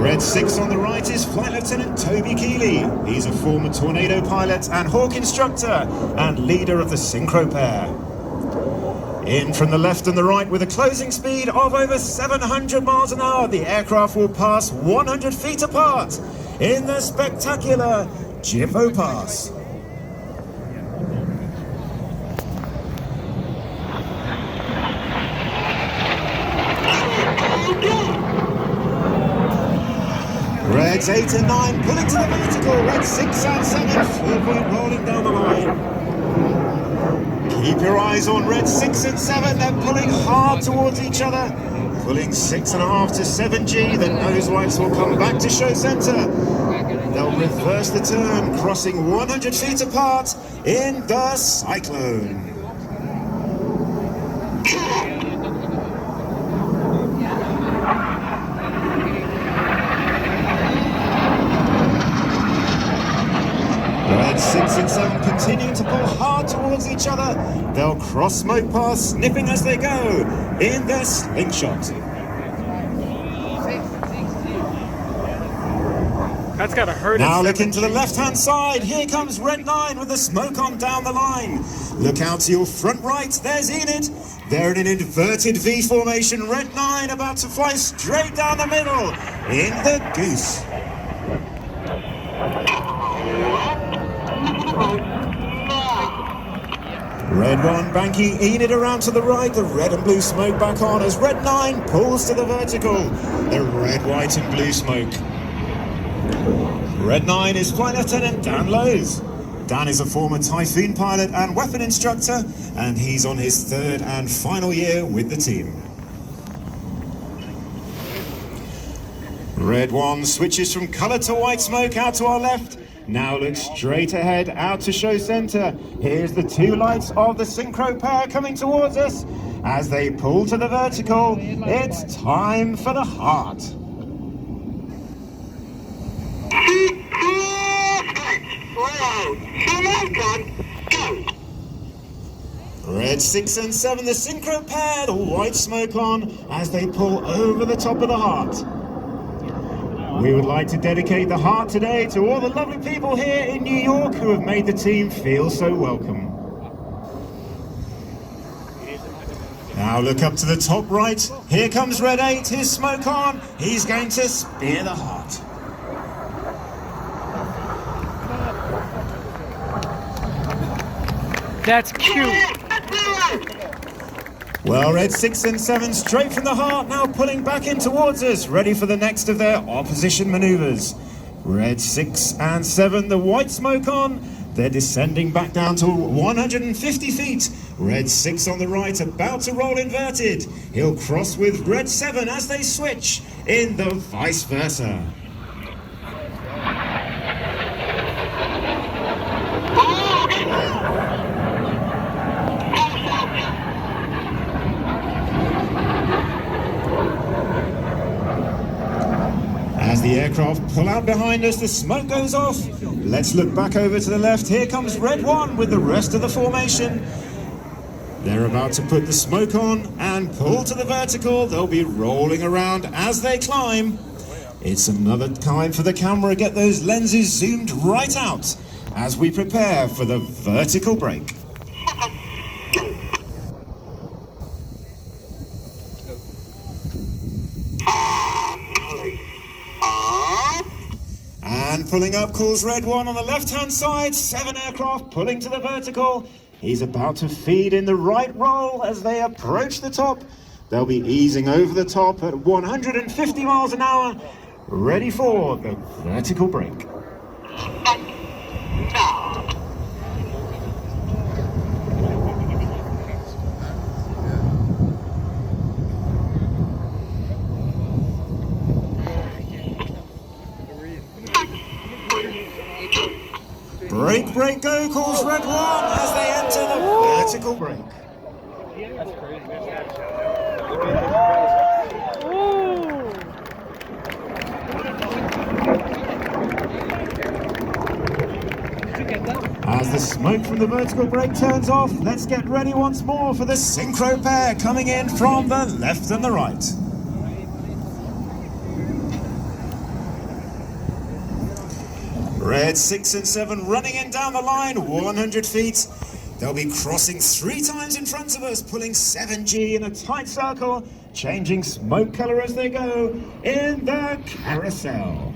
Red 6 on the right is Flight Lieutenant Toby Keeley. He's a former Tornado pilot and Hawk instructor and leader of the synchro pair. In from the left and the right with a closing speed of over 700 miles an hour, the aircraft will pass 100 feet apart in the spectacular Jippo Pass. Reds 8 and 9 pulling to the vertical. Reds 6 and 7, 4-point rolling down the line. Keep your eyes on Reds 6 and 7. They're pulling hard towards each other. Pulling 6.5 to 7G. The nose lights will come back to show center. They'll reverse the turn, crossing 100 feet apart in the Cyclone. Reds 6 and 7 continue to pull hard towards each other. They'll cross smoke paths, sniffing as they go in their slingshot. That's gotta hurt. Now look into the left-hand side. Here comes Red 9 with the smoke on down the line. Look out to your front right. There's Enid. They're in an inverted V formation. Red 9 about to fly straight down the middle in the Goose. Red 1 banking Enid around to the right. The red and blue smoke back on as Red 9 pulls to the vertical. The red, white and blue smoke. Red 9 is Flight Lieutenant Dan Lowe's. Dan is a former Typhoon pilot and weapon instructor, and he's on his third and final year with the team. Red 1 switches from colour to white smoke out to our left. Now looks straight ahead out to show center. Here's the two lights of the synchro pair coming towards us. As they pull to the vertical, it's time for the heart. Red 6 and 7, the synchro pair, the white smoke on as they pull over the top of the heart. We would like to dedicate the heart today to all the lovely people here in New York who have made the team feel so welcome. Now look up to the top right. Here comes Red 8, his smoke on. He's going to spear the heart. That's cute. Well, Red 6 and 7 straight from the heart, now pulling back in towards us, ready for the next of their opposition maneuvers. Red 6 and 7, the white smoke on. They're descending back down to 150 feet. Red 6 on the right, about to roll inverted. He'll cross with Red 7 as they switch in the vice versa. As the aircraft pull out behind us, the smoke goes off. Let's look back over to the left. Here comes Red 1 with the rest of the formation. They're about to put the smoke on and pull to the vertical. They'll be rolling around as they climb. It's another time for the camera. Get those lenses zoomed right out as we prepare for the vertical break. And pulling up calls Red 1 on the left-hand side. 7 aircraft pulling to the vertical. He's about to feed in the right roll as they approach the top. They'll be easing over the top at 150 miles an hour, ready for the vertical break. Break, break, go, calls Red 1 as they enter the vertical break. That's crazy. As the smoke from the vertical break turns off, let's get ready once more for the synchro pair coming in from the left and the right. Red 6 and 7 running in down the line, 100 feet. They'll be crossing 3 times in front of us, pulling 7G in a tight circle, changing smoke color as they go in the carousel.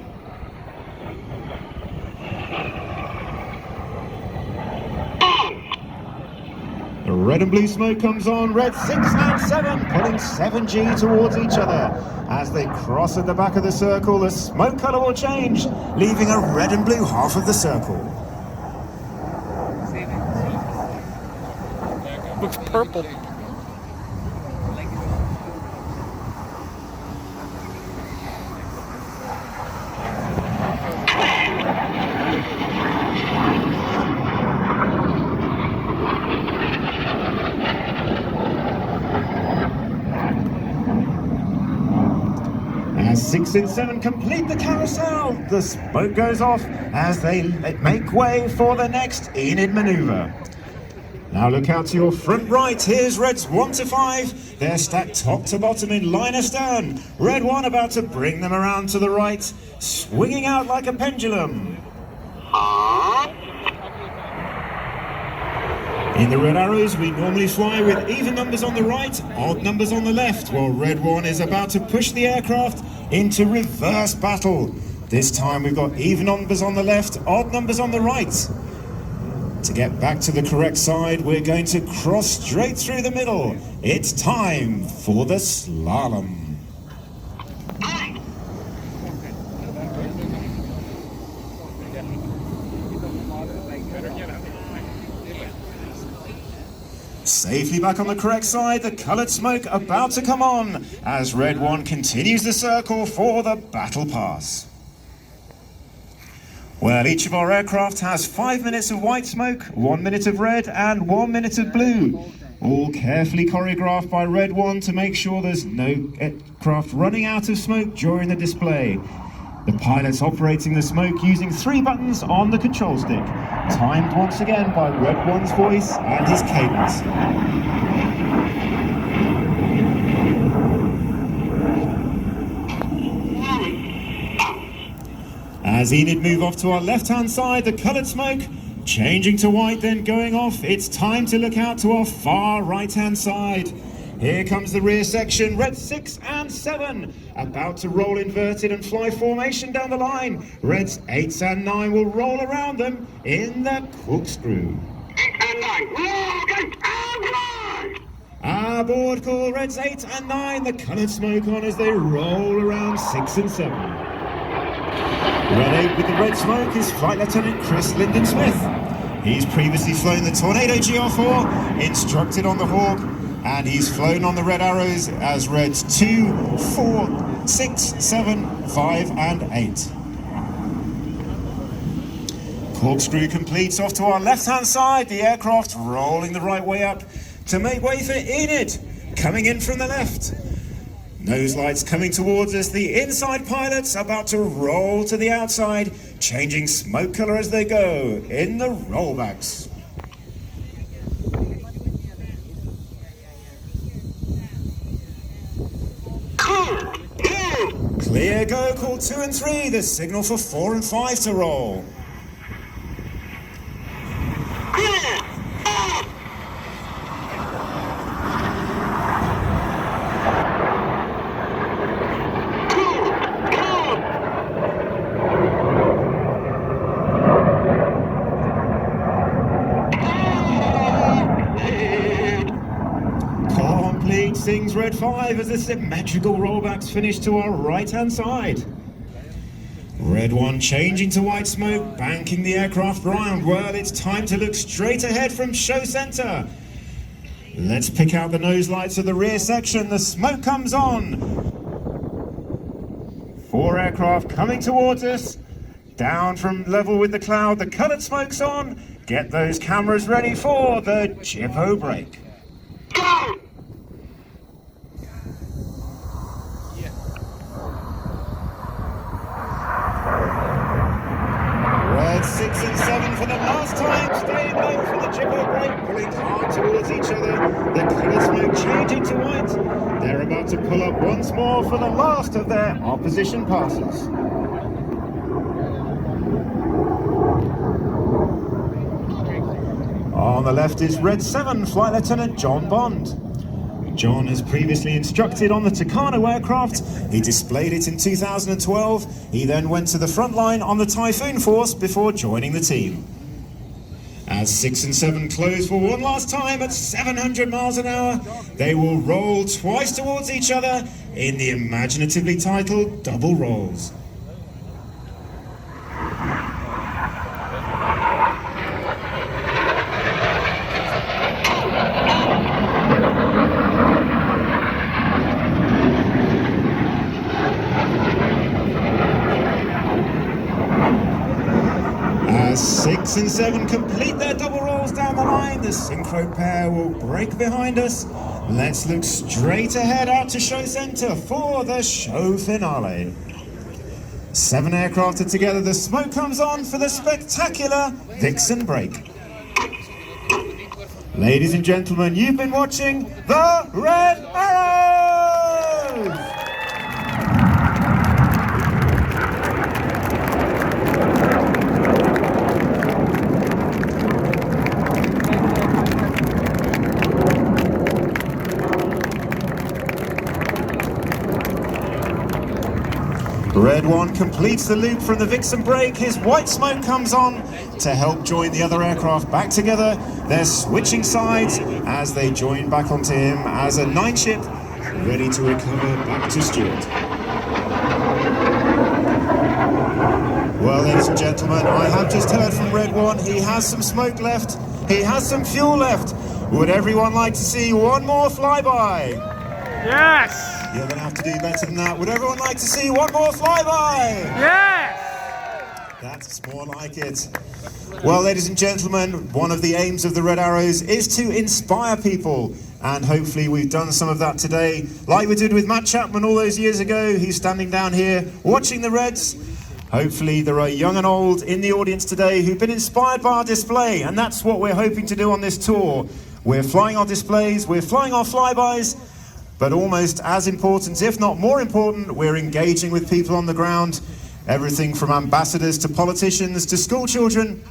red and blue smoke comes on, red 6 and 7, pulling 7G towards each other. As they cross at the back of the circle, the smoke colour will change, leaving a red and blue half of the circle. Looks purple. As 6 and 7 complete the carousel, the smoke goes off as they make way for the next Enid manoeuvre. Now look out to your front right, here's reds 1 to 5. They're stacked top to bottom in line astern. Red 1 about to bring them around to the right, swinging out like a pendulum. In the red arrows, we normally fly with even numbers on the right, odd numbers on the left, while red 1 is about to push the aircraft into reverse battle. This time we've got even numbers on the left, odd numbers on the right. To get back to the correct side, we're going to cross straight through the middle. It's time for the slalom. Safely back on the correct side, the coloured smoke about to come on as red 1 continues the circle for the battle pass. Well, each of our aircraft has 5 minutes of white smoke, 1 minute of red and 1 minute of blue. All carefully choreographed by red 1 to make sure there's no aircraft running out of smoke during the display. The pilot's operating the smoke using 3 buttons on the control stick, timed once again by red 1's voice and his cadence. As Enid move off to our left-hand side, the coloured smoke changing to white, then going off. It's time to look out to our far right-hand side. Here comes the rear section, red 6 and 7, about to roll inverted and fly formation down the line. Reds 8 and 9 will roll around them in the corkscrew. 8 and 9, roll, get out! Aboard call, reds 8 and 9, the coloured smoke on as they roll around 6 and 7. Red 8 with the red smoke is Flight Lieutenant Chris Lyndon Smith. He's previously flown the Tornado GR4, instructed on the Hawk, and he's flown on the red arrows as reds 2, 4, 6, 7, 5 and 8. Corkscrew completes off to our left-hand side, the aircraft rolling the right way up to make way for Enid, coming in from the left. Nose lights coming towards us, the inside pilots about to roll to the outside, changing smoke colour as they go in the rollbacks. Clear go, call 2 and 3, the signal for 4 and 5 to roll. Sings red 5 as the symmetrical rollbacks finish to our right-hand side. Red 1 changing to white smoke, banking the aircraft round. Well, it's time to look straight ahead from show centre. Let's pick out the nose lights of the rear section. The smoke comes on. 4 aircraft coming towards us. Down from level with the cloud, the coloured smoke's on. Get those cameras ready for the Jippo break. Go! Red 6 and 7 for the last time, staying low for the Jippo break, pulling hard towards each other. The colour smoke changing to white. They're about to pull up once more for the last of their opposition passes. On the left is Red 7, Flight Lieutenant John Bond. John has previously instructed on the Tucano aircraft. He displayed it in 2012. He then went to the front line on the Typhoon Force before joining the team. As 6 and 7 close for one last time at 700 miles an hour, they will roll twice towards each other in the imaginatively titled double rolls. As 6 and 7 complete their double rolls down the line, the synchro pair will break behind us. Let's look straight ahead out to show center for the show finale. 7 aircraft are together, the smoke comes on for the spectacular Vixen break. Ladies and gentlemen, you've been watching the Red Arrows! Red 1 completes the loop from the Vixen break. His white smoke comes on to help join the other aircraft back together. They're switching sides as they join back onto him as a 9 ship ready to recover back to Stuart. Well, ladies and gentlemen, I have just heard from Red 1. He has some smoke left. He has some fuel left. Would everyone like to see one more flyby? Yes! You're going to have to do better than that. Would everyone like to see one more flyby? Yes! That's more like it. Well, ladies and gentlemen, one of the aims of the Red Arrows is to inspire people. And hopefully we've done some of that today. Like we did with Matt Chapman all those years ago. He's standing down here watching the Reds. Hopefully there are young and old in the audience today who've been inspired by our display. And that's what we're hoping to do on this tour. We're flying our displays, we're flying our flybys. But almost as important, if not more important, we're engaging with people on the ground. Everything from ambassadors to politicians to school children,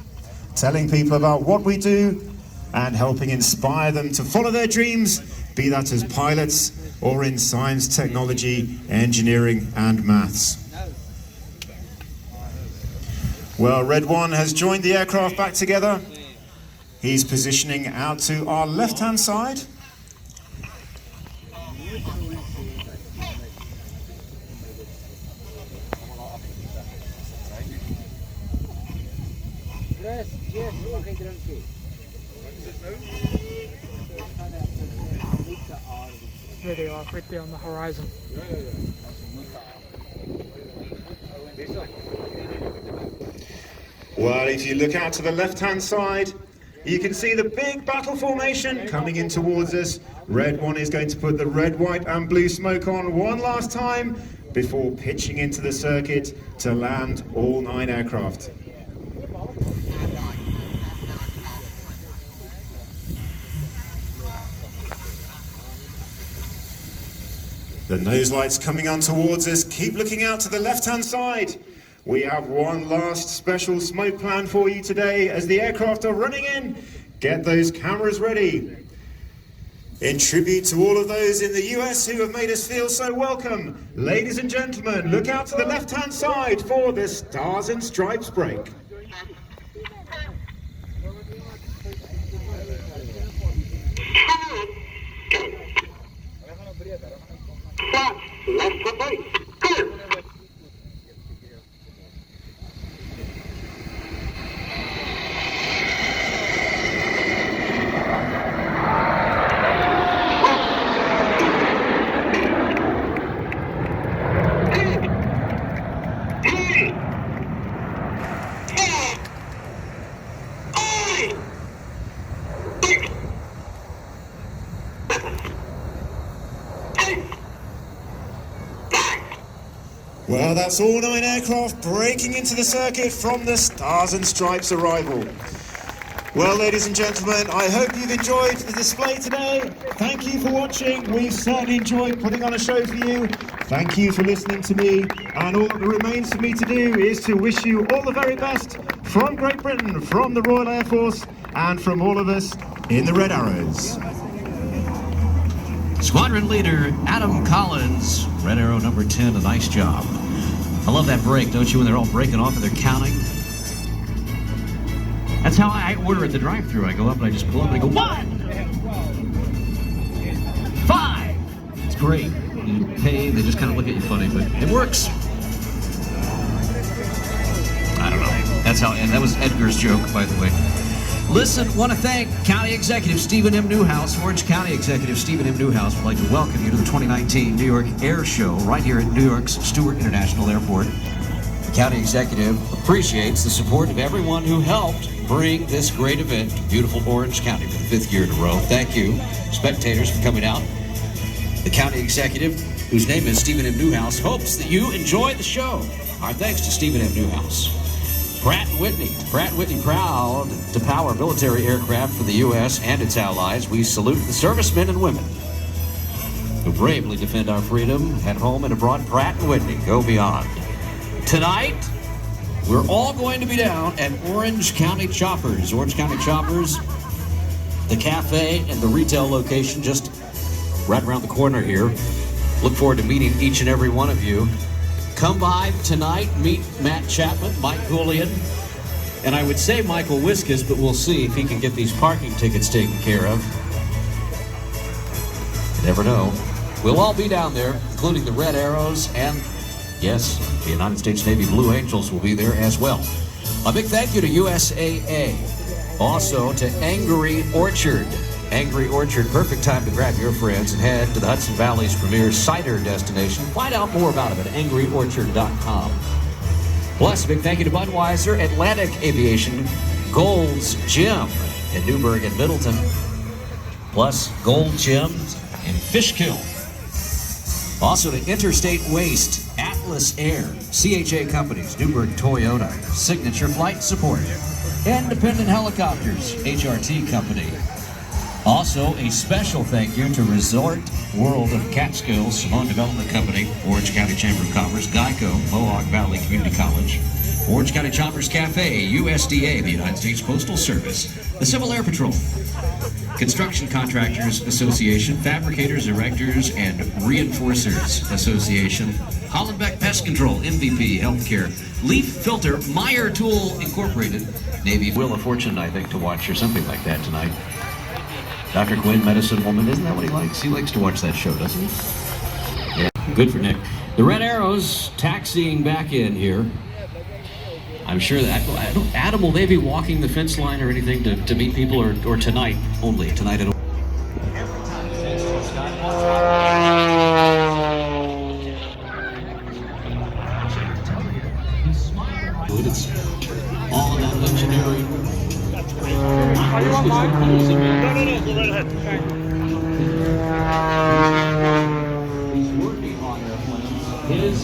telling people about what we do and helping inspire them to follow their dreams, be that as pilots or in science, technology, engineering and maths. Well, Red 1 has joined the aircraft back together. He's positioning out to our left-hand side. There they are, right there on the horizon. Well, if you look out to the left-hand side, you can see the big battle formation coming in towards us. Red 1 is going to put the red, white and blue smoke on one last time before pitching into the circuit to land all 9 aircraft. The nose lights coming on towards us. Keep looking out to the left-hand side. We have one last special smoke plan for you today as the aircraft are running in. Get those cameras ready. In tribute to all of those in the US who have made us feel so welcome, ladies and gentlemen, look out to the left-hand side for the Stars and Stripes break. Let's go, boys. Go! Well, that's all 9 aircraft breaking into the circuit from the Stars and Stripes arrival. Well, ladies and gentlemen, I hope you've enjoyed the display today. Thank you for watching. We've certainly enjoyed putting on a show for you. Thank you for listening to me. And all that remains for me to do is to wish you all the very best from Great Britain, from the Royal Air Force, and from all of us in the Red Arrows. Squadron leader Adam Collins, Red Arrow number 10, a nice job. I love that break, don't you, when they're all breaking off and they're counting? That's how I order at the drive-thru. I go up and I just pull up and I go, 1, 5. It's great. You pay, they just kind of look at you funny, but it works. I don't know. That's how, and that was Edgar's joke, by the way. Listen, want to thank County Executive Stephen M. Newhouse. Orange County Executive Stephen M. Newhouse would like to welcome you to the 2019 New York Airshow right here at New York's Stewart International Airport. The County Executive appreciates the support of everyone who helped bring this great event to beautiful Orange County for the 5th year in a row. Thank you, spectators, for coming out. The County Executive, whose name is Stephen M. Newhouse, hopes that you enjoy the show. Our thanks to Stephen M. Newhouse. Pratt & Whitney. Pratt & Whitney, proud to power military aircraft for the U.S. and its allies. We salute the servicemen and women who bravely defend our freedom at home and abroad. Pratt & Whitney, go beyond. Tonight, we're all going to be down at Orange County Choppers. Orange County Choppers, the cafe and the retail location just right around the corner here. Look forward to meeting each and every one of you. Come by tonight, meet Matt Chapman, Mike Goulian, and I would say Michael Wiskus, but we'll see if he can get these parking tickets taken care of. Never know. We'll all be down there, including the Red Arrows, and yes, the United States Navy Blue Angels will be there as well. A big thank you to USAA. Also to Angry Orchard. Angry Orchard, perfect time to grab your friends and head to the Hudson Valley's premier cider destination. Find out more about it at angryorchard.com. Plus, a big thank you to Budweiser, Atlantic Aviation, Gold's Gym in Newburgh and Middleton. Plus, Gold Gym in Fishkill. Also to Interstate Waste, Atlas Air, CHA Companies, Newburgh Toyota, Signature Flight Support, Independent Helicopters, HRT Company. Also, a special thank you to Resort World of Catskills, Simone Development Company, Orange County Chamber of Commerce, Geico, Mohawk Valley Community College, Orange County Choppers Cafe, USDA, the United States Postal Service, the Civil Air Patrol, Construction Contractors Association, Fabricators, Erectors, and Reinforcers Association, Hollenbeck Pest Control, MVP Healthcare, Leaf Filter, Meyer Tool Incorporated, Navy. Wheel of Fortune, I think, to watch or something like that tonight. Dr. Quinn, Medicine Woman, isn't that what he likes? He likes to watch that show, doesn't he? Yeah, good for Nick. The Red Arrows taxiing back in here. I'm sure that, Adam, will they be walking the fence line or anything to meet people, or tonight only? Tonight at it's all that engineering. Are you on mine? No, go right ahead. He's working on airplanes. His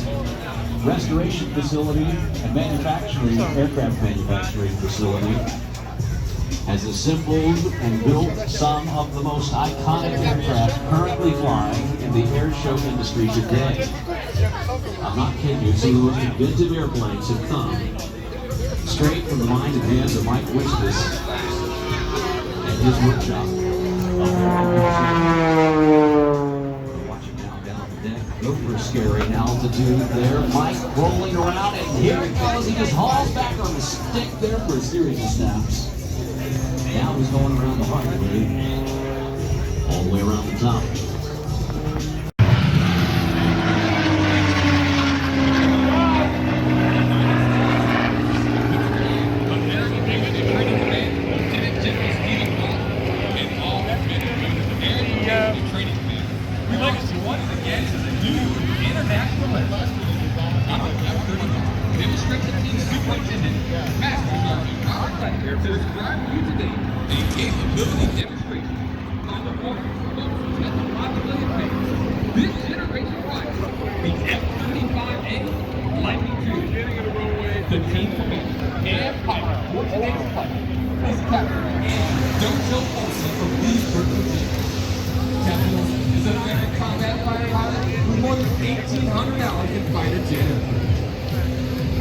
restoration facility and aircraft manufacturing facility has assembled and built some of the most iconic aircraft currently flying in the air show industry today. I'm not kidding you, some of the most inventive airplanes have come straight from the mind and hands of Mike Wiskus and his workshop. Watching now down the deck, over scary altitude there. Mike rolling around, and here it goes. He just hauls back on the stick there for a series of snaps. Now he's going around the hard way, all the way around the top.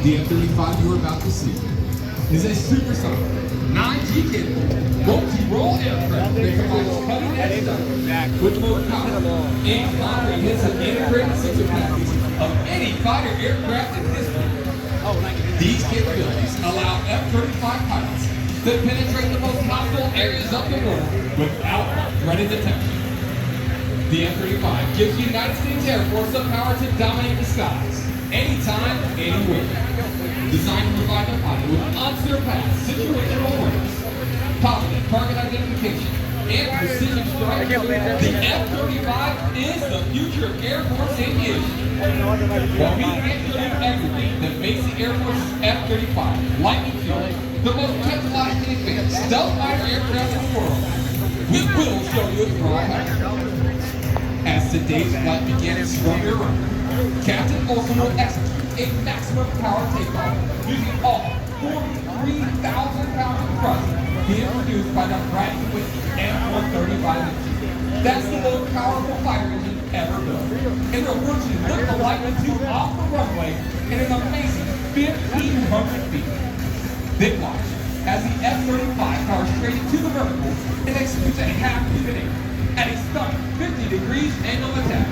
The F-35 you are about to see is a supersonic, 9G capable, multi-role aircraft that combines cutting-edge stuff with low power and Connery hits an integrated system package of any fighter aircraft in history. These capabilities allow F-35 pilots to penetrate the most hostile areas of the world without dreaded detection. The F-35 gives the United States Air Force the power to dominate the skies, anytime, anywhere. Designed to provide the pilot with unsurpassed situational awareness, positive target identification, and precision strike, the F-35 is the future of Air Force aviation. While we can't do everything that makes the Air Force F-35 lightning fuel, the most technologically advanced stealth fighter aircraft in the world, we will show you its raw power. As today's flight begins from your run, Captain Olson will execute a maximum power takeoff using all 43,000 pounds of thrust being produced by the brand new F-135 engine. That's the most powerful fighter engine ever built. And it'll virtually lift the Lightning II off the runway in an amazing 1,500 feet. Then watch as the F-35 powers straight into the vertical and executes a half-pivot at a stunning 50 degrees angle attack.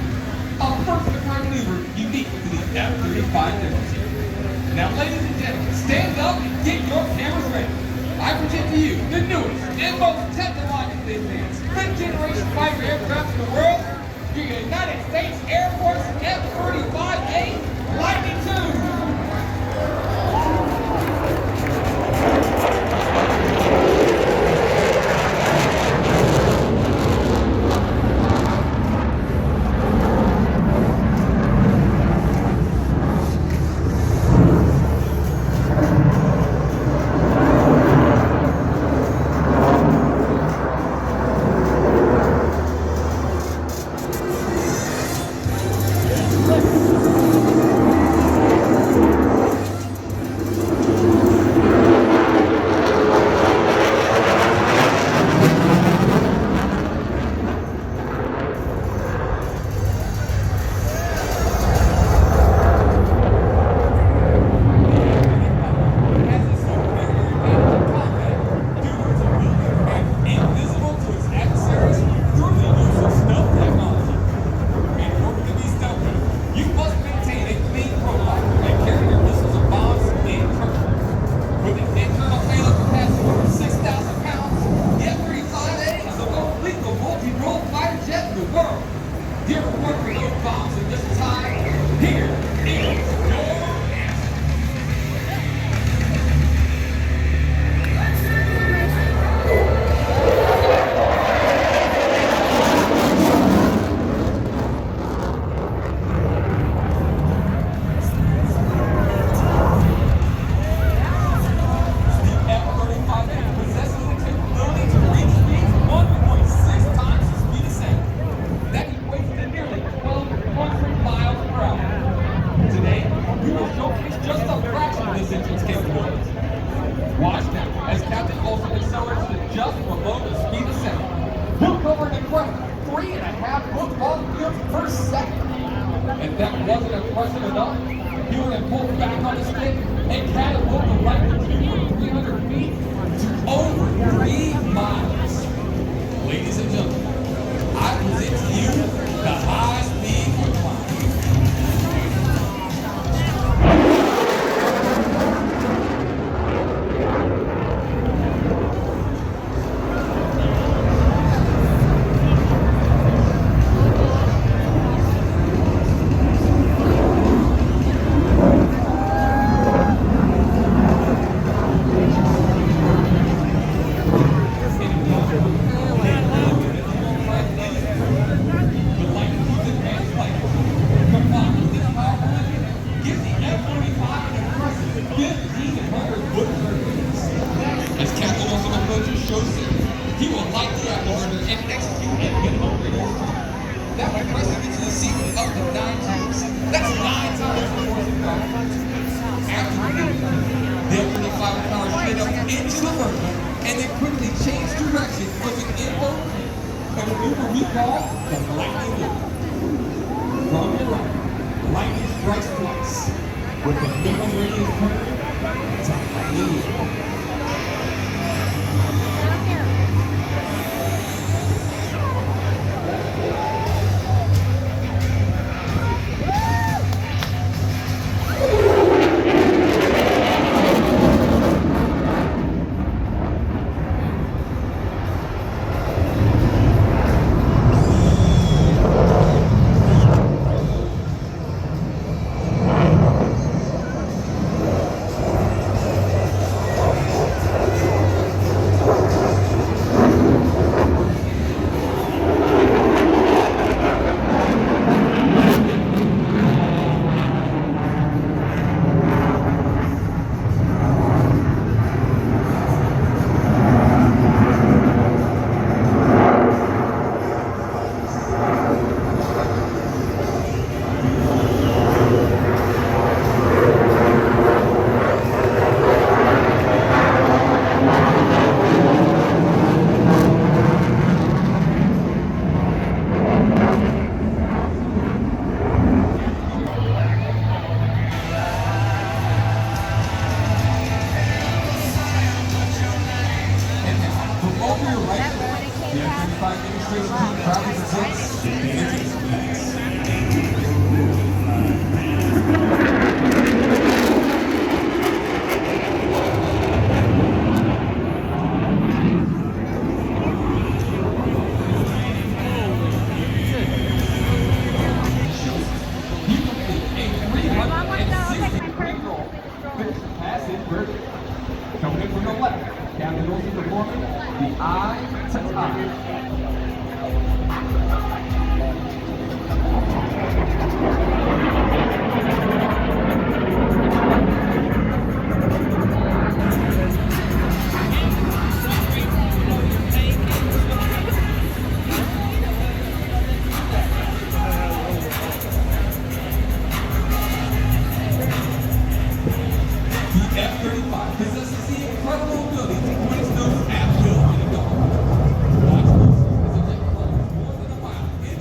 A first-of-a-kind maneuver unique to the F-35 demonstrator. Now, ladies and gentlemen, stand up and get your cameras ready. I present to you the newest and most technologically advanced fifth-generation fighter aircraft in the world, your United States Air Force F-35A Lightning II.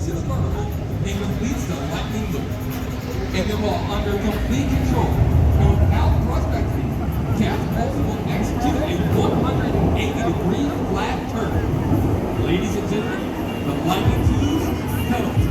to the vertical and completes the lightning loop. And then while under complete control and without thrust back feet, catapults will execute a 180-degree flat turn. Ladies and gentlemen, the lightning fuse penalty.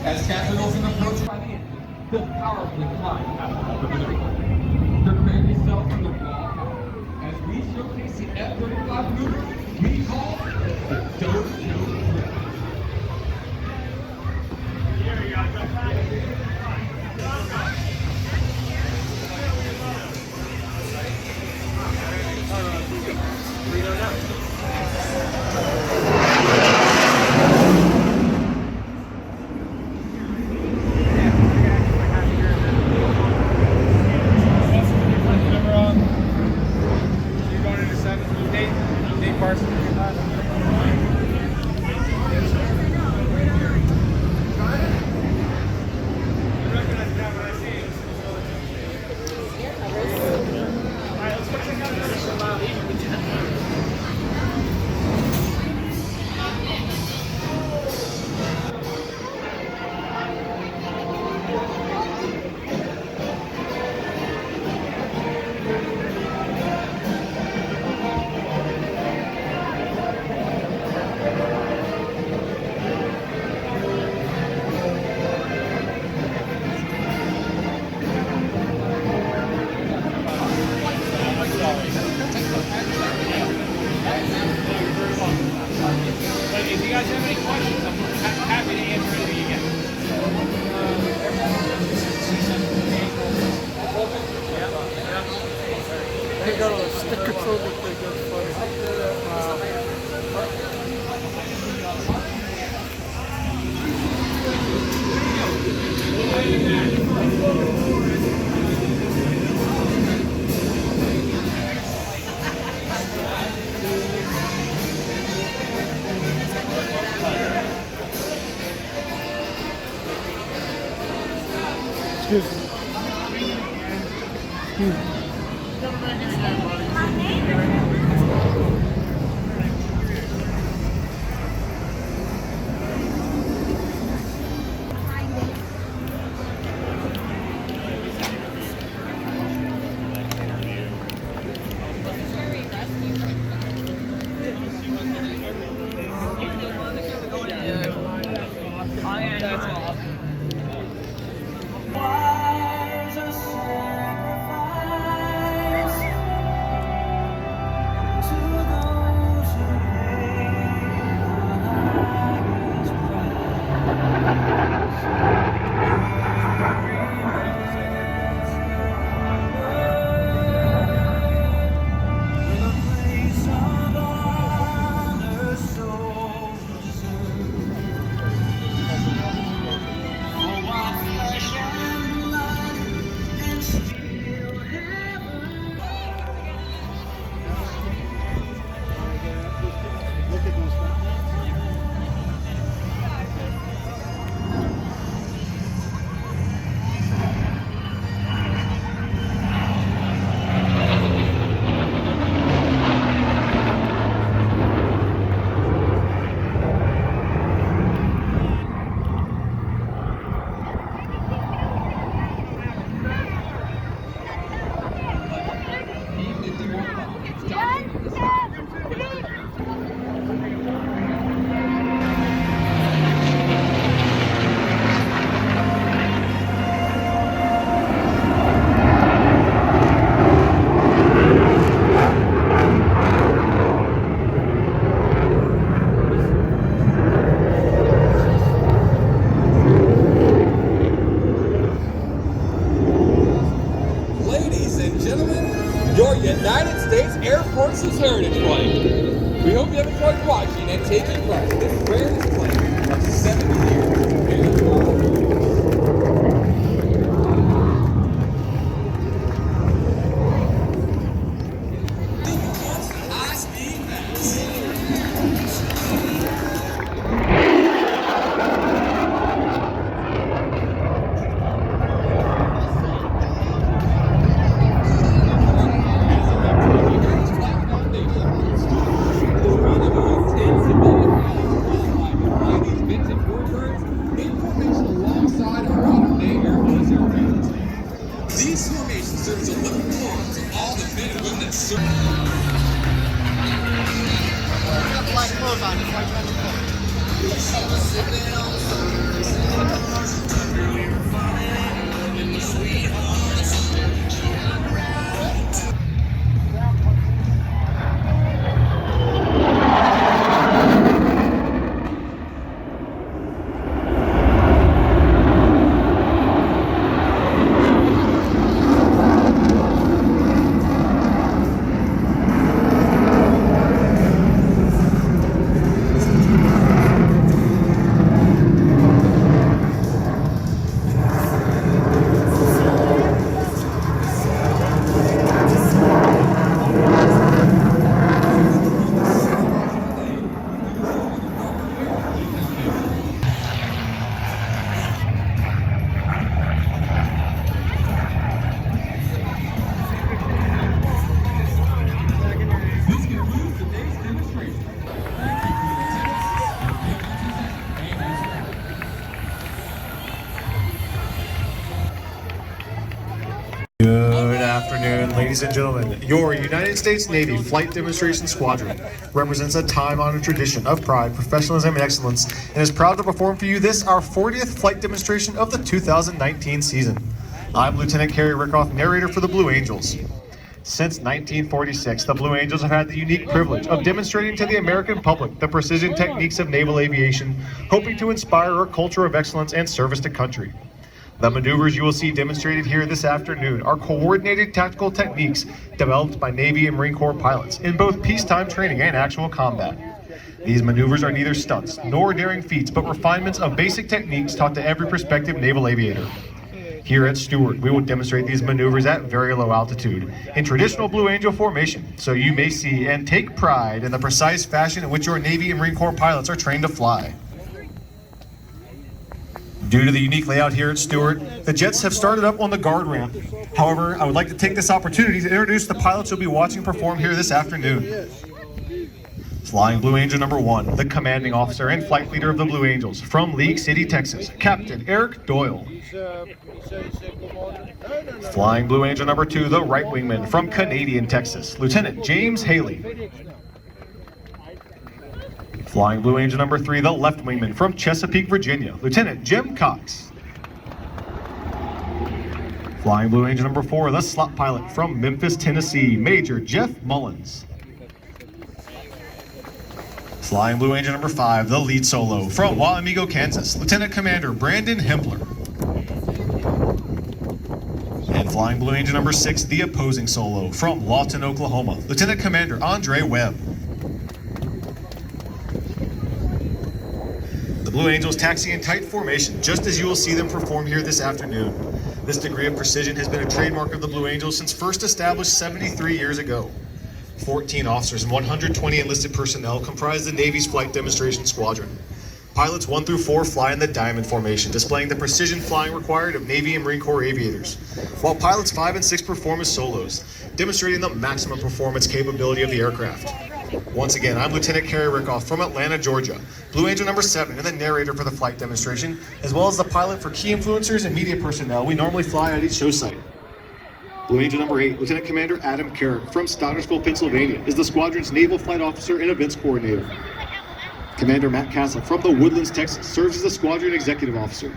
As Captain Olsen approached by the end, he'll powerfully climb out of the maneuver. Prepare yourself for the wall power as we showcase the F-35 maneuver we call the Dope Show Drill. Here you You're going into 7. If you guys have any questions, I'm happy to answer anything you get. They got a sticker so that they go Excuse me. Excuse me. Your United States Air Force's Heritage Flight. We hope you have enjoyed watching and taking part in this rare display of 70 years of air. These formations serve as a living memorial to all the men and women that serve. Got black clothes on, it's like Ladies and gentlemen, your United States Navy Flight Demonstration Squadron represents a time-honored tradition of pride, professionalism, and excellence, and is proud to perform for you this, our 40th flight demonstration of the 2019 season. I'm Lieutenant Kerry Rickoff, narrator for the Blue Angels. Since 1946, the Blue Angels have had the unique privilege of demonstrating to the American public the precision techniques of naval aviation, hoping to inspire a culture of excellence and service to country. The maneuvers you will see demonstrated here this afternoon are coordinated tactical techniques developed by Navy and Marine Corps pilots in both peacetime training and actual combat. These maneuvers are neither stunts nor daring feats, but refinements of basic techniques taught to every prospective naval aviator. Here at Stewart, we will demonstrate these maneuvers at very low altitude in traditional Blue Angel formation, so you may see and take pride in the precise fashion in which your Navy and Marine Corps pilots are trained to fly. Due to the unique layout here at Stewart, the jets have started up on the guard ramp. However, I would like to take this opportunity to introduce the pilots you'll be watching perform here this afternoon. Flying Blue Angel number 1, the commanding officer and flight leader of the Blue Angels from League City, Texas, Captain Eric Doyle. Flying Blue Angel number 2, the right wingman from Canadian, Texas, Lieutenant James Heli. Flying Blue Angel number 3, the left wingman from Chesapeake, Virginia, Lieutenant Jim Cox. Flying Blue Angel number 4, the slot pilot from Memphis, Tennessee, Major Jeff Mullins. Flying Blue Angel number 5, the lead solo from Wauwamigo, Kansas, Lieutenant Commander Brandon Hempler. And Flying Blue Angel number 6, the opposing solo from Lawton, Oklahoma, Lieutenant Commander Andre Webb. The Blue Angels taxi in tight formation, just as you will see them perform here this afternoon. This degree of precision has been a trademark of the Blue Angels since first established 73 years ago. 14 officers and 120 enlisted personnel comprise the Navy's Flight Demonstration Squadron. Pilots 1 through 4 fly in the diamond formation, displaying the precision flying required of Navy and Marine Corps aviators, while pilots 5 and 6 perform as solos, demonstrating the maximum performance capability of the aircraft. Once again, I'm Lieutenant Kerry Rickoff from Atlanta, Georgia, Blue Angel number 7 and the narrator for the flight demonstration, as well as the pilot for key influencers and media personnel we normally fly at each show site. Blue Angel number 8, Lieutenant Commander Adam Carrick from Stottersville, Pennsylvania, is the squadron's naval flight officer and events coordinator. Commander Matt Castle from the Woodlands, Texas, serves as the squadron executive officer.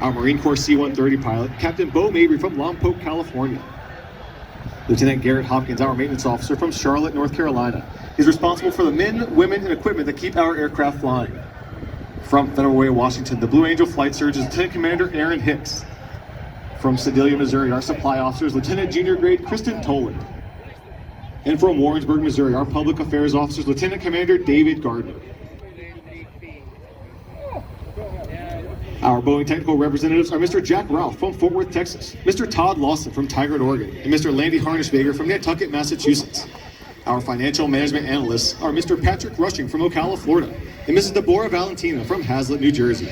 Our Marine Corps C-130 pilot, Captain Bo Mabry from Lompoc, California. Lieutenant Garrett Hopkins, our maintenance officer from Charlotte, North Carolina, is responsible for the men, women, and equipment that keep our aircraft flying. From Federal Way, Washington, the Blue Angel flight surge is Lieutenant Commander Aaron Hicks. From Sedalia, Missouri, our supply officer is Lieutenant Junior Grade Kristen Toland. And from Warrensburg, Missouri, our public affairs officer is Lieutenant Commander David Gardner. Our Boeing technical representatives are Mr. Jack Ralph from Fort Worth, Texas, Mr. Todd Lawson from Tigard, Oregon, and Mr. Landy Harnishvager from Nantucket, Massachusetts. Our financial management analysts are Mr. Patrick Rushing from Ocala, Florida, and Mrs. Deborah Valentina from Hazlet, New Jersey.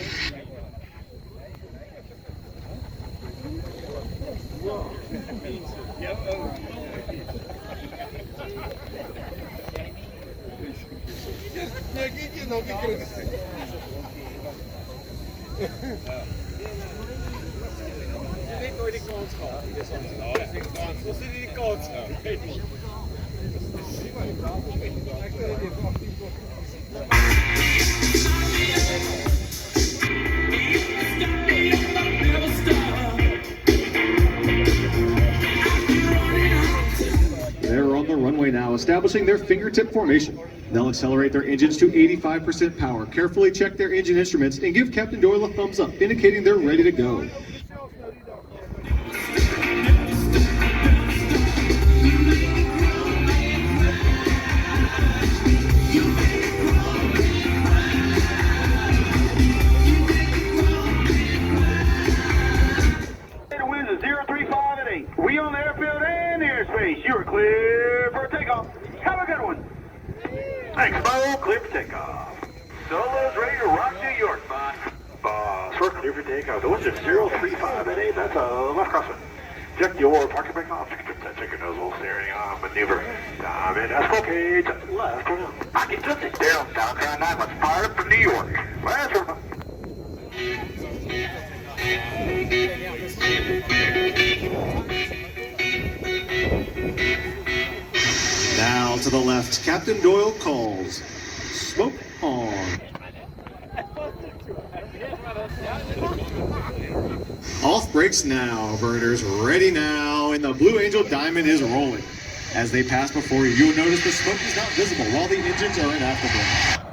They're on the runway now, establishing their fingertip formation. They'll accelerate their engines to 85% power, carefully check their engine instruments, and give Captain Doyle a thumbs up, indicating they're ready to go. Winds is 035 and 8. We on the airfield and airspace. You are clear for takeoff. Have a good one. Thanks, Bo. Clear for takeoff. Solo's ready to rock New York, boss. We're clear for takeoff. The winds is 035 and 8. That's a left crosswind. Check your parking brake off. Check your nozzle steering on maneuver. Diamond escort cage. Left or no. Pocket touching. Down, down, crown 9. Let's fire up for New York. Let's run. Off to the left, Captain Doyle calls. Smoke on. Off brakes now, burners ready now, and the Blue Angel Diamond is rolling. As they pass before you, you'll notice the smoke is not visible while the engines are in afterburn.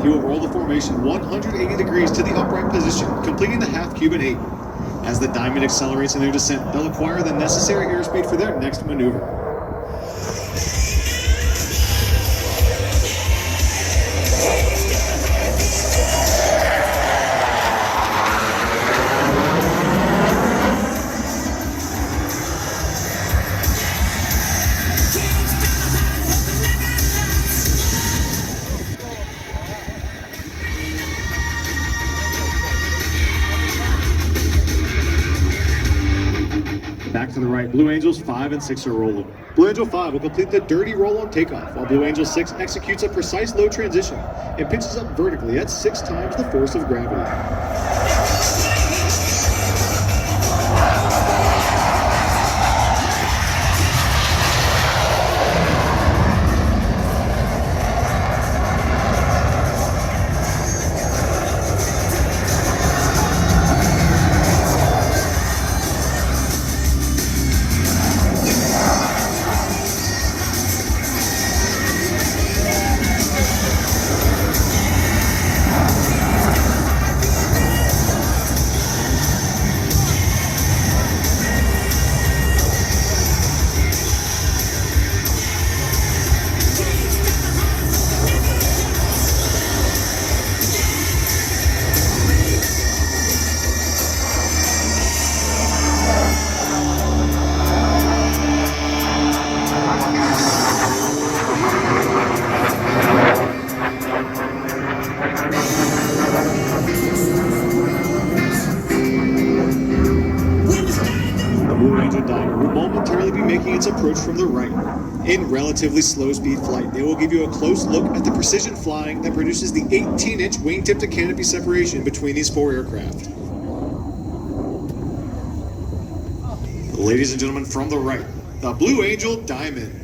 He will roll the formation 180 degrees to the upright position, completing the half Cuban 8. As the Diamond accelerates in their descent, they'll acquire the necessary airspeed for their next maneuver. Back to the right, Blue Angels 5 and 6 are rolling. Blue Angel 5 will complete the dirty roll on takeoff, while Blue Angel 6 executes a precise low transition and pitches up vertically at 6 times the force of gravity. Its approach from the right. In relatively slow speed flight, they will give you a close look at the precision flying that produces the 18-inch wingtip to canopy separation between these 4 aircraft. Ladies and gentlemen, from the right, the Blue Angel Diamond.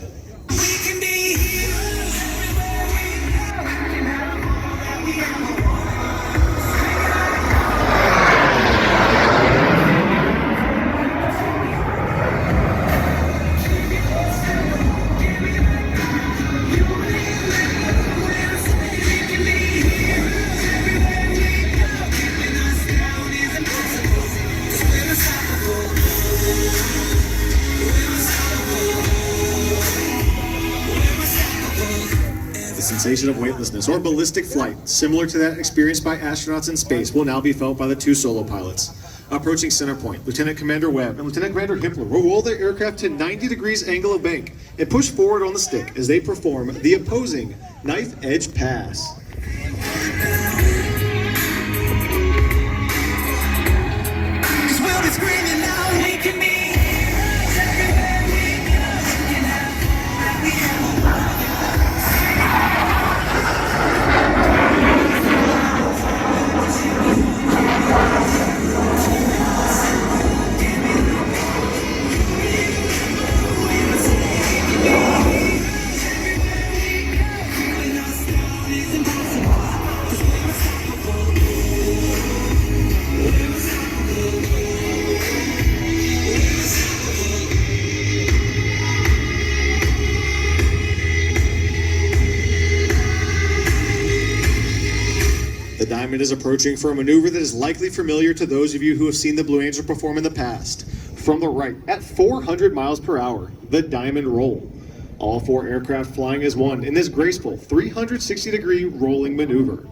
The sensation of weightlessness or ballistic flight, similar to that experienced by astronauts in space, will now be felt by the 2 solo pilots. Approaching center point, Lieutenant Commander Webb and Lieutenant Commander Hippler will roll their aircraft to 90 degrees angle of bank and push forward on the stick as they perform the opposing knife edge pass. Diamond is approaching for a maneuver that is likely familiar to those of you who have seen the Blue Angel perform in the past. From the right, at 400 miles per hour, the Diamond Roll. All 4 aircraft flying as one in this graceful 360-degree rolling maneuver.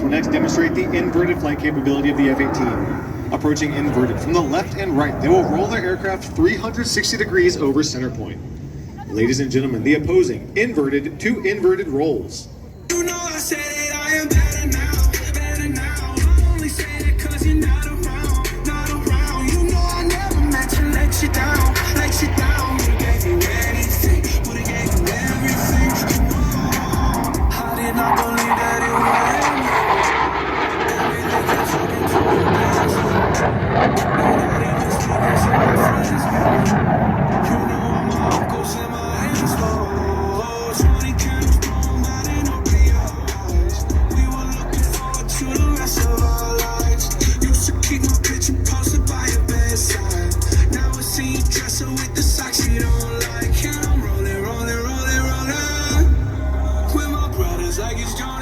Will next demonstrate the inverted flight capability of the F-18. Approaching inverted from the left and right, they will roll their aircraft 360 degrees over center point. Ladies and gentlemen, the opposing inverted to inverted rolls. You know I said it, I am better now. I only say it 'cause you're not around. You know I never meant to let you down. You gave me anything, would've gave you everything. I did not believe that it would.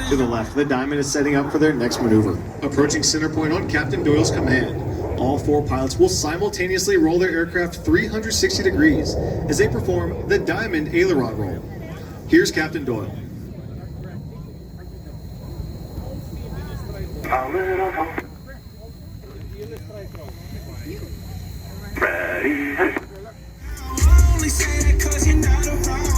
To the left, the Diamond is setting up for their next maneuver. Approaching center point on Captain Doyle's command. All 4 pilots will simultaneously roll their aircraft 360 degrees as they perform the Diamond aileron roll. Here's Captain Doyle. Ready? I only say it 'cause you're not around.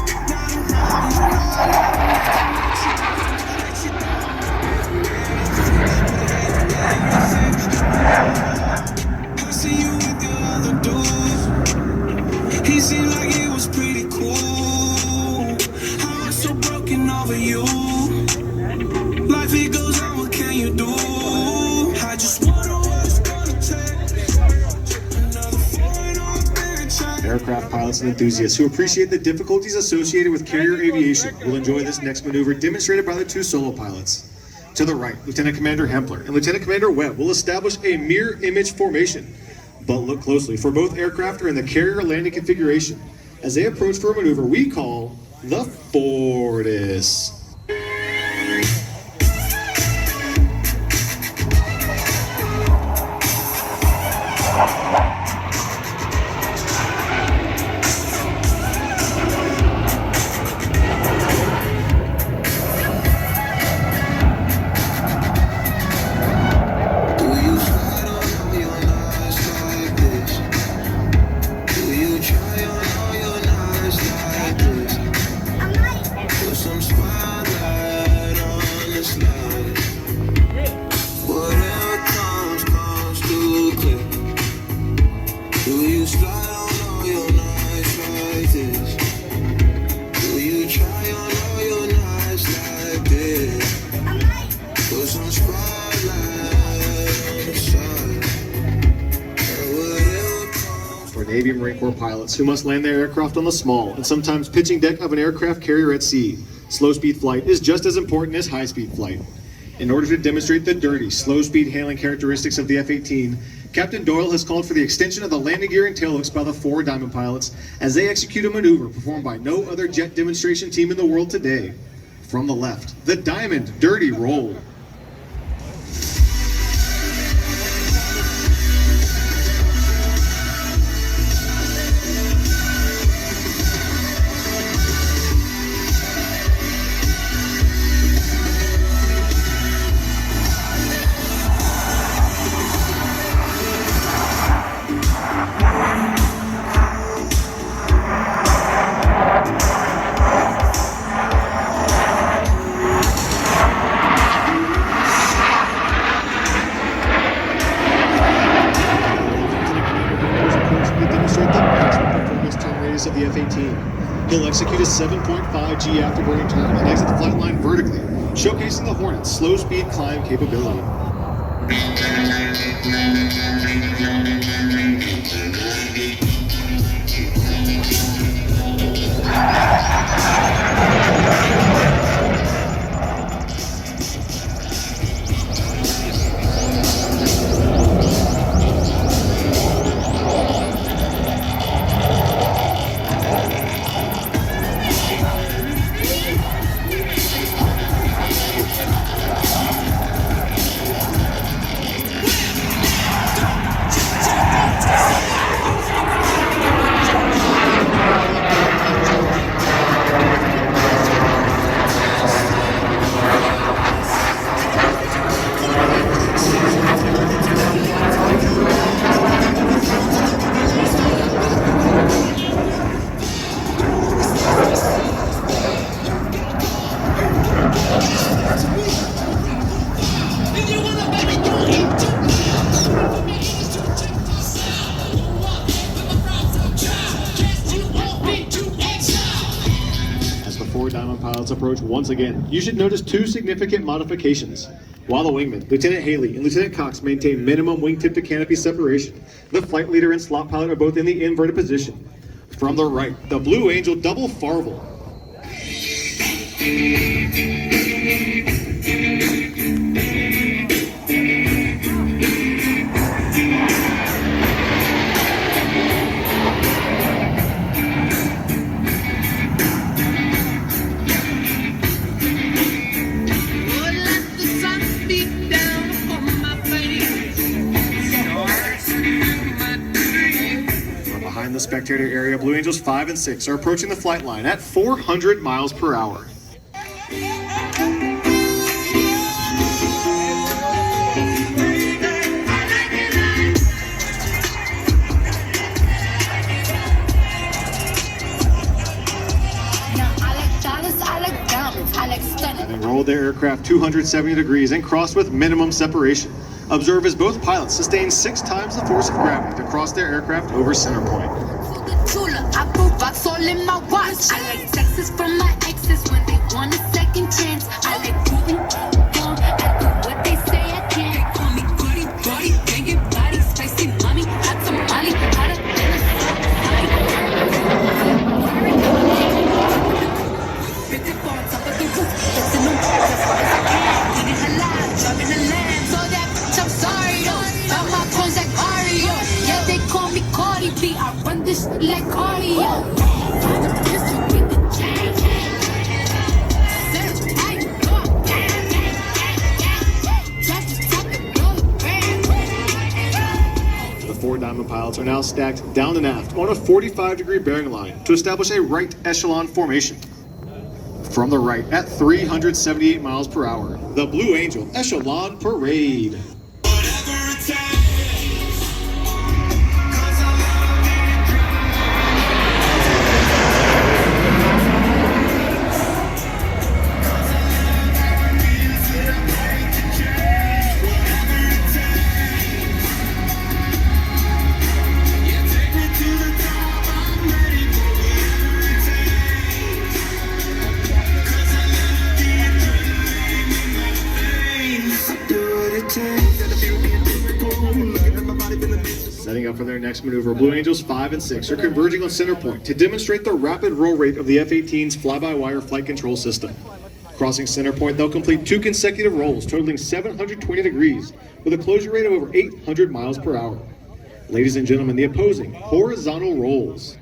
I see you with the other dude. He seemed like he was pretty cool. I was so broken over you. Life it goes on, what can you do? I just wonder what it's gonna take. Another foreign on bench. Aircraft pilots and enthusiasts who appreciate the difficulties associated with carrier aviation will enjoy this next maneuver demonstrated by the 2 solo pilots. To the right, Lieutenant Commander Hempler and Lieutenant Commander Webb will establish a mirror image formation. But look closely, for both aircraft are in the carrier landing configuration as they approach for a maneuver we call the Fortis. Navy and Marine Corps pilots who must land their aircraft on the small and sometimes pitching deck of an aircraft carrier at sea. Slow-speed flight is just as important as high-speed flight. In order to demonstrate the dirty, slow-speed handling characteristics of the F-18, Captain Doyle has called for the extension of the landing gear and tailhooks by the 4 Diamond pilots as they execute a maneuver performed by no other jet demonstration team in the world today. From the left, the Diamond Dirty Roll. Of the F-18. He'll execute a 7.5 G afterburning turn and exit the flight line vertically, showcasing the Hornet's slow-speed climb capability. Pilots approach once again, you should notice two significant modifications. While the wingman, Lieutenant Heli and Lieutenant Cox maintain minimum wingtip to canopy separation, the flight leader and slot pilot are both in the inverted position. From the right, the Blue Angel double farvel. The spectator area, Blue Angels 5 and 6 are approaching the flight line at 400 miles per hour. Having rolled their aircraft 270 degrees and crossed with minimum separation, observe as both pilots sustain 6 times the force of gravity to cross their aircraft over center point. I put rocks all in my watch. I like texts from my exes when they want a second chance. I like proving wrong. I do what they say I can't. They call me Goody, Brody, banging body, spicy mommy, hot tamale, hotter than a Big tip on top of the roof, that's in the wall as far as I can. Eating halal, driving a lamb, so that bitch I'm sorry yo. Got my clothes like Mario, yeah they call me Cardi B. I run this like cardio. The 4 Diamond pilots are now stacked down and aft on a 45-degree bearing line to establish a right echelon formation. From the right, at 378 miles per hour, the Blue Angel Echelon Parade. Setting up for their next maneuver, Blue Angels 5 and 6 are converging on center point to demonstrate the rapid roll rate of the F-18's fly-by-wire flight control system. Crossing center point, they'll complete 2 consecutive rolls totaling 720 degrees with a closure rate of over 800 miles per hour. Ladies and gentlemen, the opposing horizontal rolls.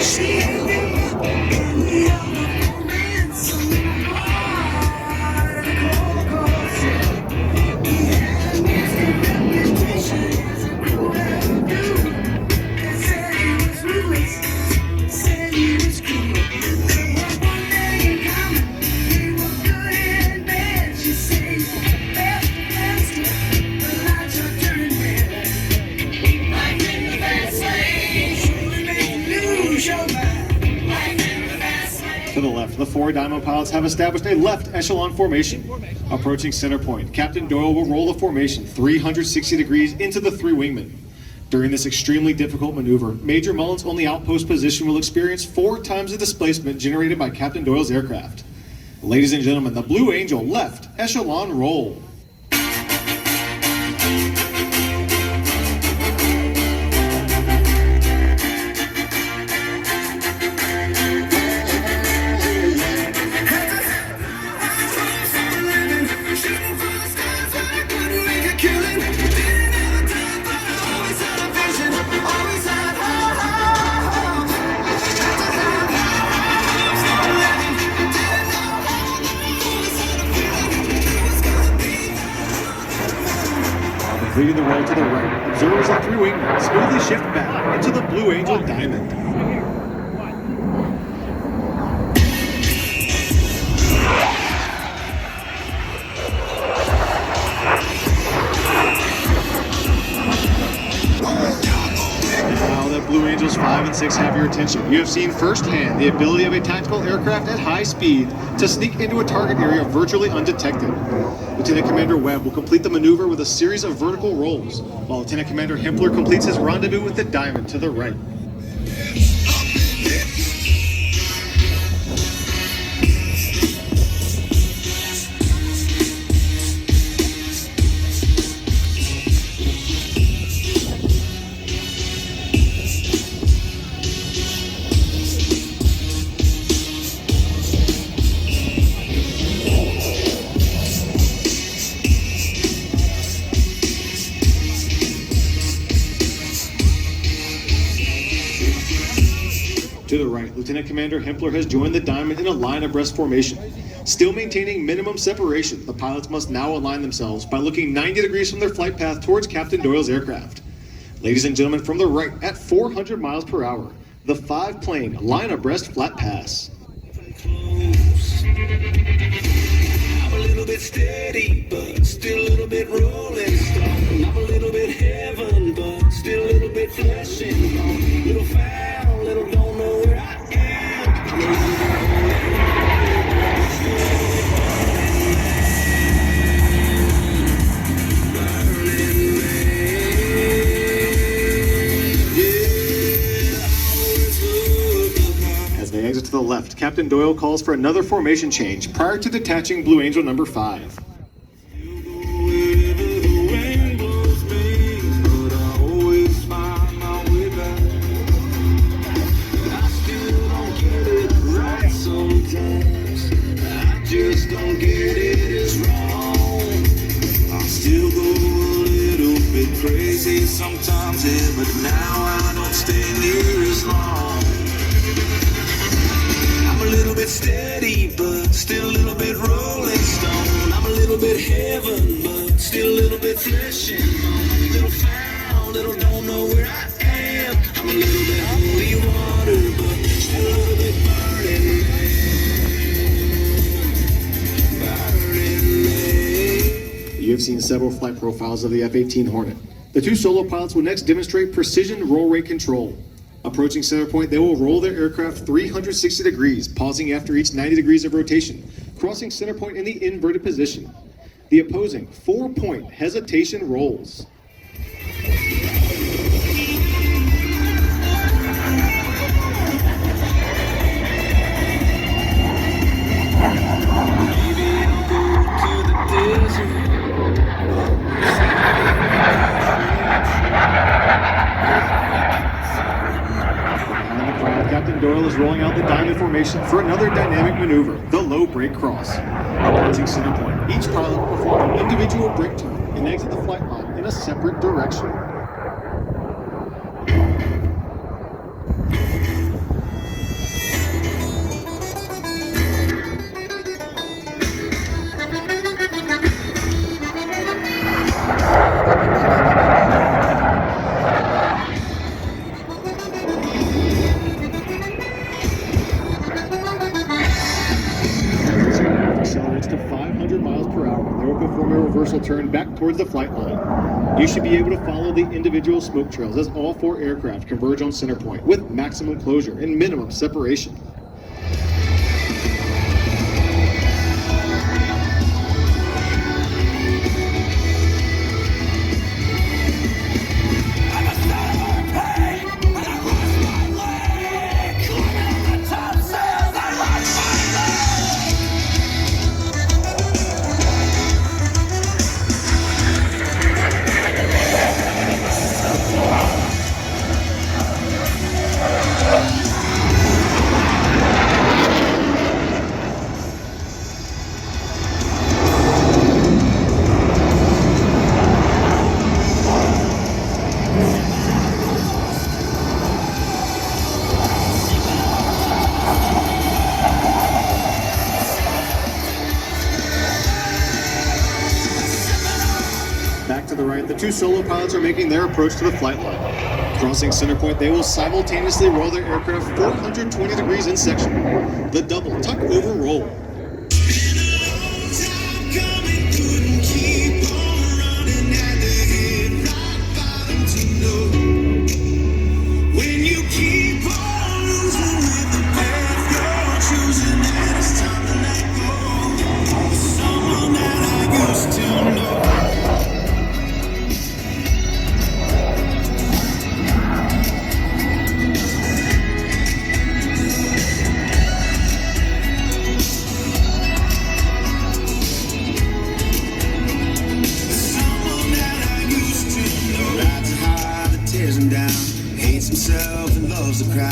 She ain't been 4 Diamond pilots have established a left echelon formation. Approaching center point, Captain Doyle will roll the formation 360 degrees into the 3 wingmen. During this extremely difficult maneuver, Major Mullen's only outpost position will experience 4 times the displacement generated by Captain Doyle's aircraft. Ladies and gentlemen, the Blue Angel left echelon roll. Completing the roll to the right, observers of 3 wingmen smoothly shift back into the Blue Angel Diamond. Now that Blue Angels 5 and 6 have your attention, you have seen firsthand the ability of a tactical aircraft at high speed to sneak into a target area virtually undetected. Lieutenant Commander Webb will complete the maneuver with a series of vertical rolls, while Lieutenant Commander Hempler completes his rendezvous with the Diamond to the right. To the right, Lieutenant Commander Hempler has joined the Diamond in a line abreast formation. Still maintaining minimum separation, the pilots must now align themselves by looking 90 degrees from their flight path towards Captain Doyle's aircraft. Ladies and gentlemen, from the right, at 400 miles per hour, the 5-plane line abreast flat pass. I'm a little bit steady, but still a little bit rolling stone. I'm a little bit heaven, but still a little bit flesh and bone. Little foul, little don't know where I As they exit to the left, Captain Doyle calls for another formation change prior to detaching Blue Angel number 5. Don't get it as wrong. I still go a little bit crazy sometimes, yeah, but now I don't stay near as long. I'm a little bit steady, but still a little bit rolling stone. I'm a little bit heaven, but still a little bit flesh and bone. Little foul, little don't know where I am. I'm a little bit holy water, but still a little bit burning. You have seen several flight profiles of the F-18 Hornet. The 2 solo pilots will next demonstrate precision roll rate control. Approaching center point, they will roll their aircraft 360 degrees, pausing after each 90 degrees of rotation, crossing center point in the inverted position. The opposing 4-point hesitation rolls. Captain Doyle is rolling out the Diamond formation for another dynamic maneuver, the low brake cross. Approaching center point, each pilot will perform an individual brake turn and exit the flight line in a separate direction. To 500 miles per hour, they will perform a reversal turn back towards the flight line. You should be able to follow the individual smoke trails as all 4 aircraft converge on center point with maximum closure and minimum separation. two solo pilots are making their approach to the flight line. Crossing center point, they will simultaneously roll their aircraft 420 degrees in section. The double tuck over roll. Himself and loves the crowd.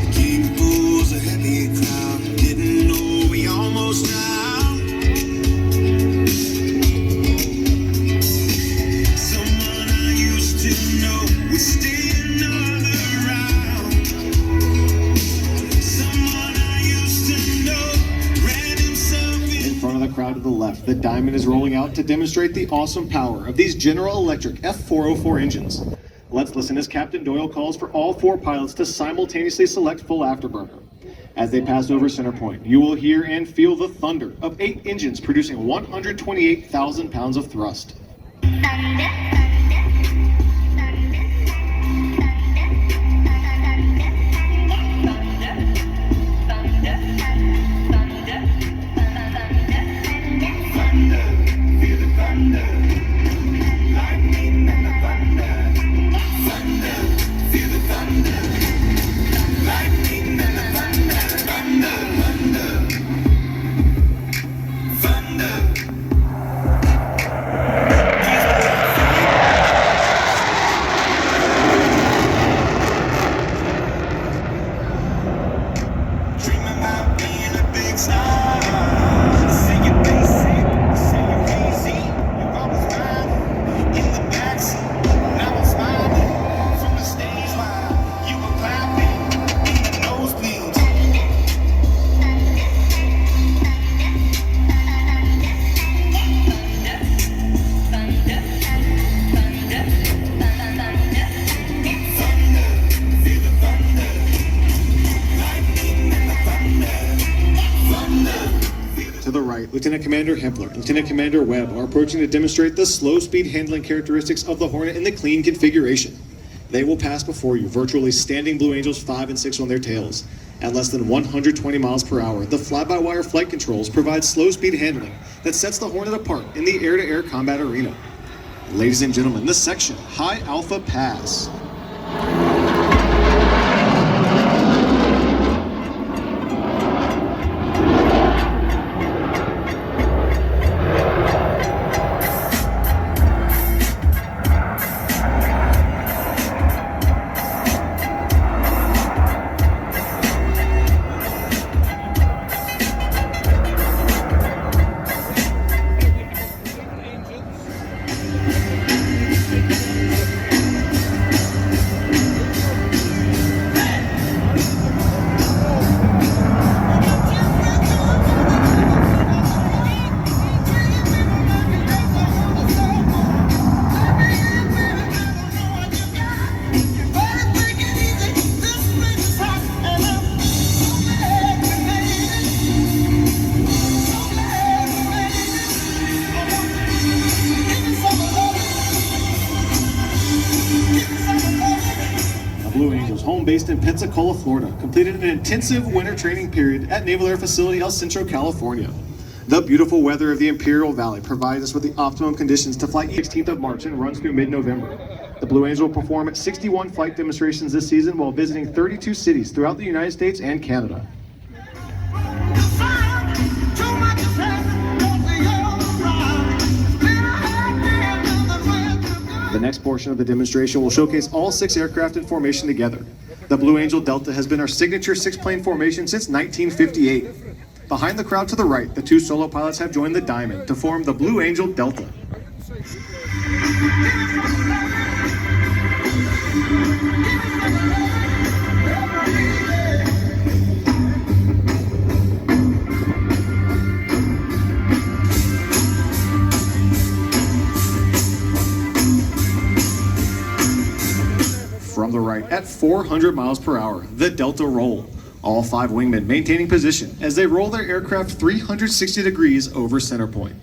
The king pulls a heavy crown. Didn't know we almost drowned. Someone I used to know would stay another round. Someone I used to know ran himself in. In front of the crowd to the left, the Diamond is rolling out to demonstrate the awesome power of these General Electric F404 engines. Let's listen as Captain Doyle calls for all four pilots to simultaneously select full afterburner. As they pass over center point, you will hear and feel the thunder of 8 engines producing 128,000 pounds of thrust. To the right, Lieutenant Commander Hempler, Lieutenant Commander Webb are approaching to demonstrate the slow speed handling characteristics of the Hornet in the clean configuration. They will pass before you, virtually standing Blue Angels 5 and 6 on their tails. At less than 120 miles per hour, the fly-by-wire flight controls provide slow speed handling that sets the Hornet apart in the air-to-air combat arena. Ladies and gentlemen, this section, High Alpha Pass. Blue Angels, home based in Pensacola, Florida, completed an intensive winter training period at Naval Air Facility El Centro, California. The beautiful weather of the Imperial Valley provides us with the optimum conditions to fly 16th of March and runs through mid-November. The Blue Angel will perform at 61 flight demonstrations this season while visiting 32 cities throughout the United States and Canada. The next portion of the demonstration will showcase all 6 aircraft in formation together. The Blue Angel Delta has been our signature 6-plane formation since 1958. Behind the crowd to the right, the 2 solo pilots have joined the Diamond to form the Blue Angel Delta. the right at 400 miles per hour, the Delta roll. All 5 wingmen maintaining position as they roll their aircraft 360 degrees over center point.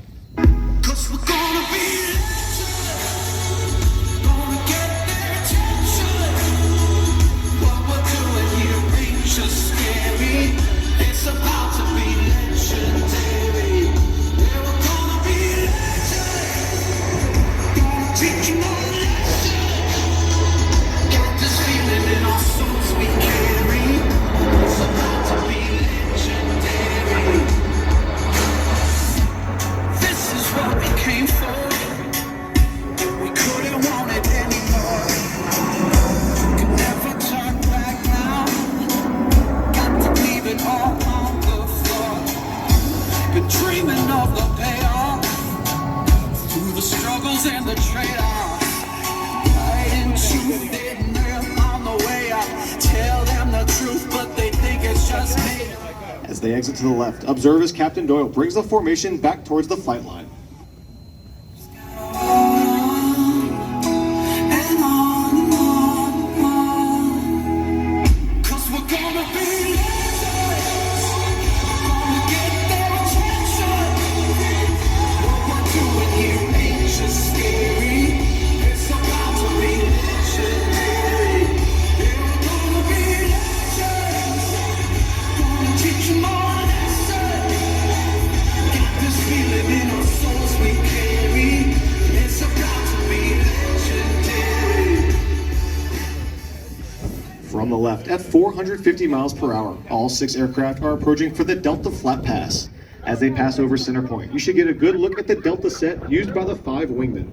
Dreaming of the payoff through the struggles and the trade-offs. Hiding truth, hidden real on the way up. Tell them the truth, but they think it's just me. As they exit to the left, observe as Captain Doyle brings the formation back towards the flight line. From the left, at 450 miles per hour, all 6 aircraft are approaching for the Delta flat pass. As they pass over center point, you should get a good look at the Delta set used by the 5 wingmen.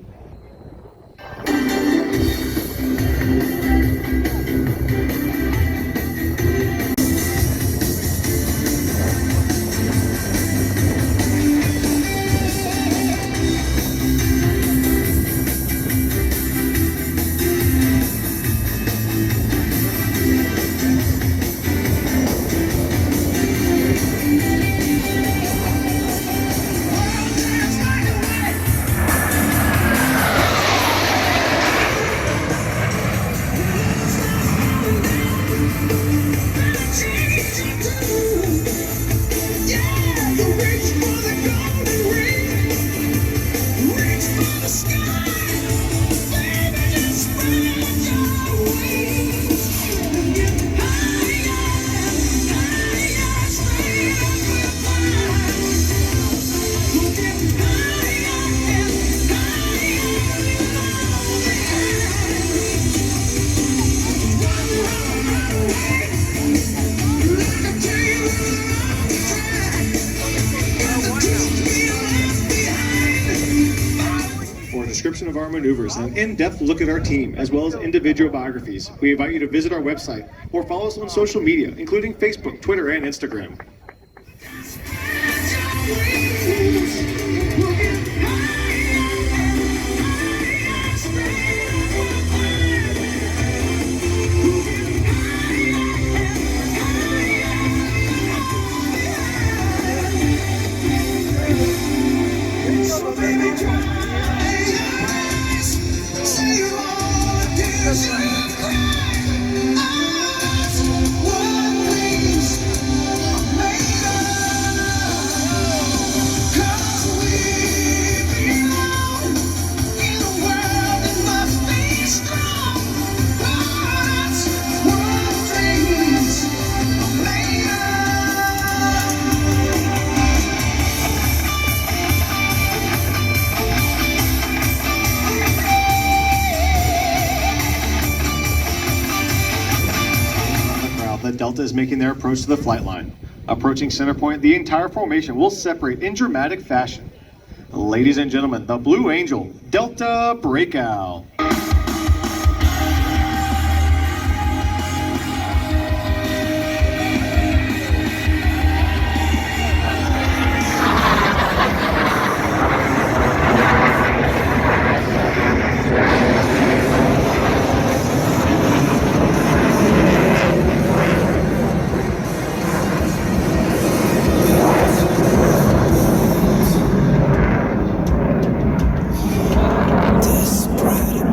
Description of our maneuvers and an in-depth look at our team, as well as individual biographies, we invite you to visit our website or follow us on social media, including Facebook, Twitter, and Instagram. The Delta is making their approach to the flight line. Approaching center point, the entire formation will separate in dramatic fashion. Ladies and gentlemen, the Blue Angel, Delta Breakout. Desperate.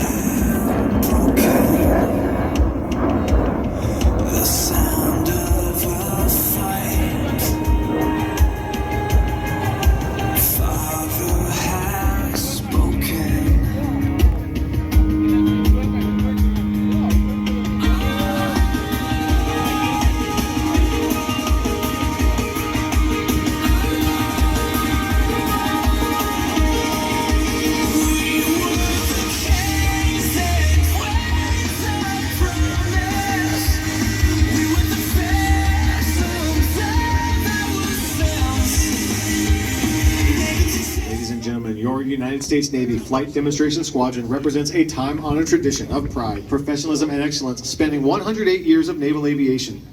United States Navy Flight Demonstration Squadron represents a time-honored tradition of pride, professionalism, and excellence spanning 108 years of naval aviation.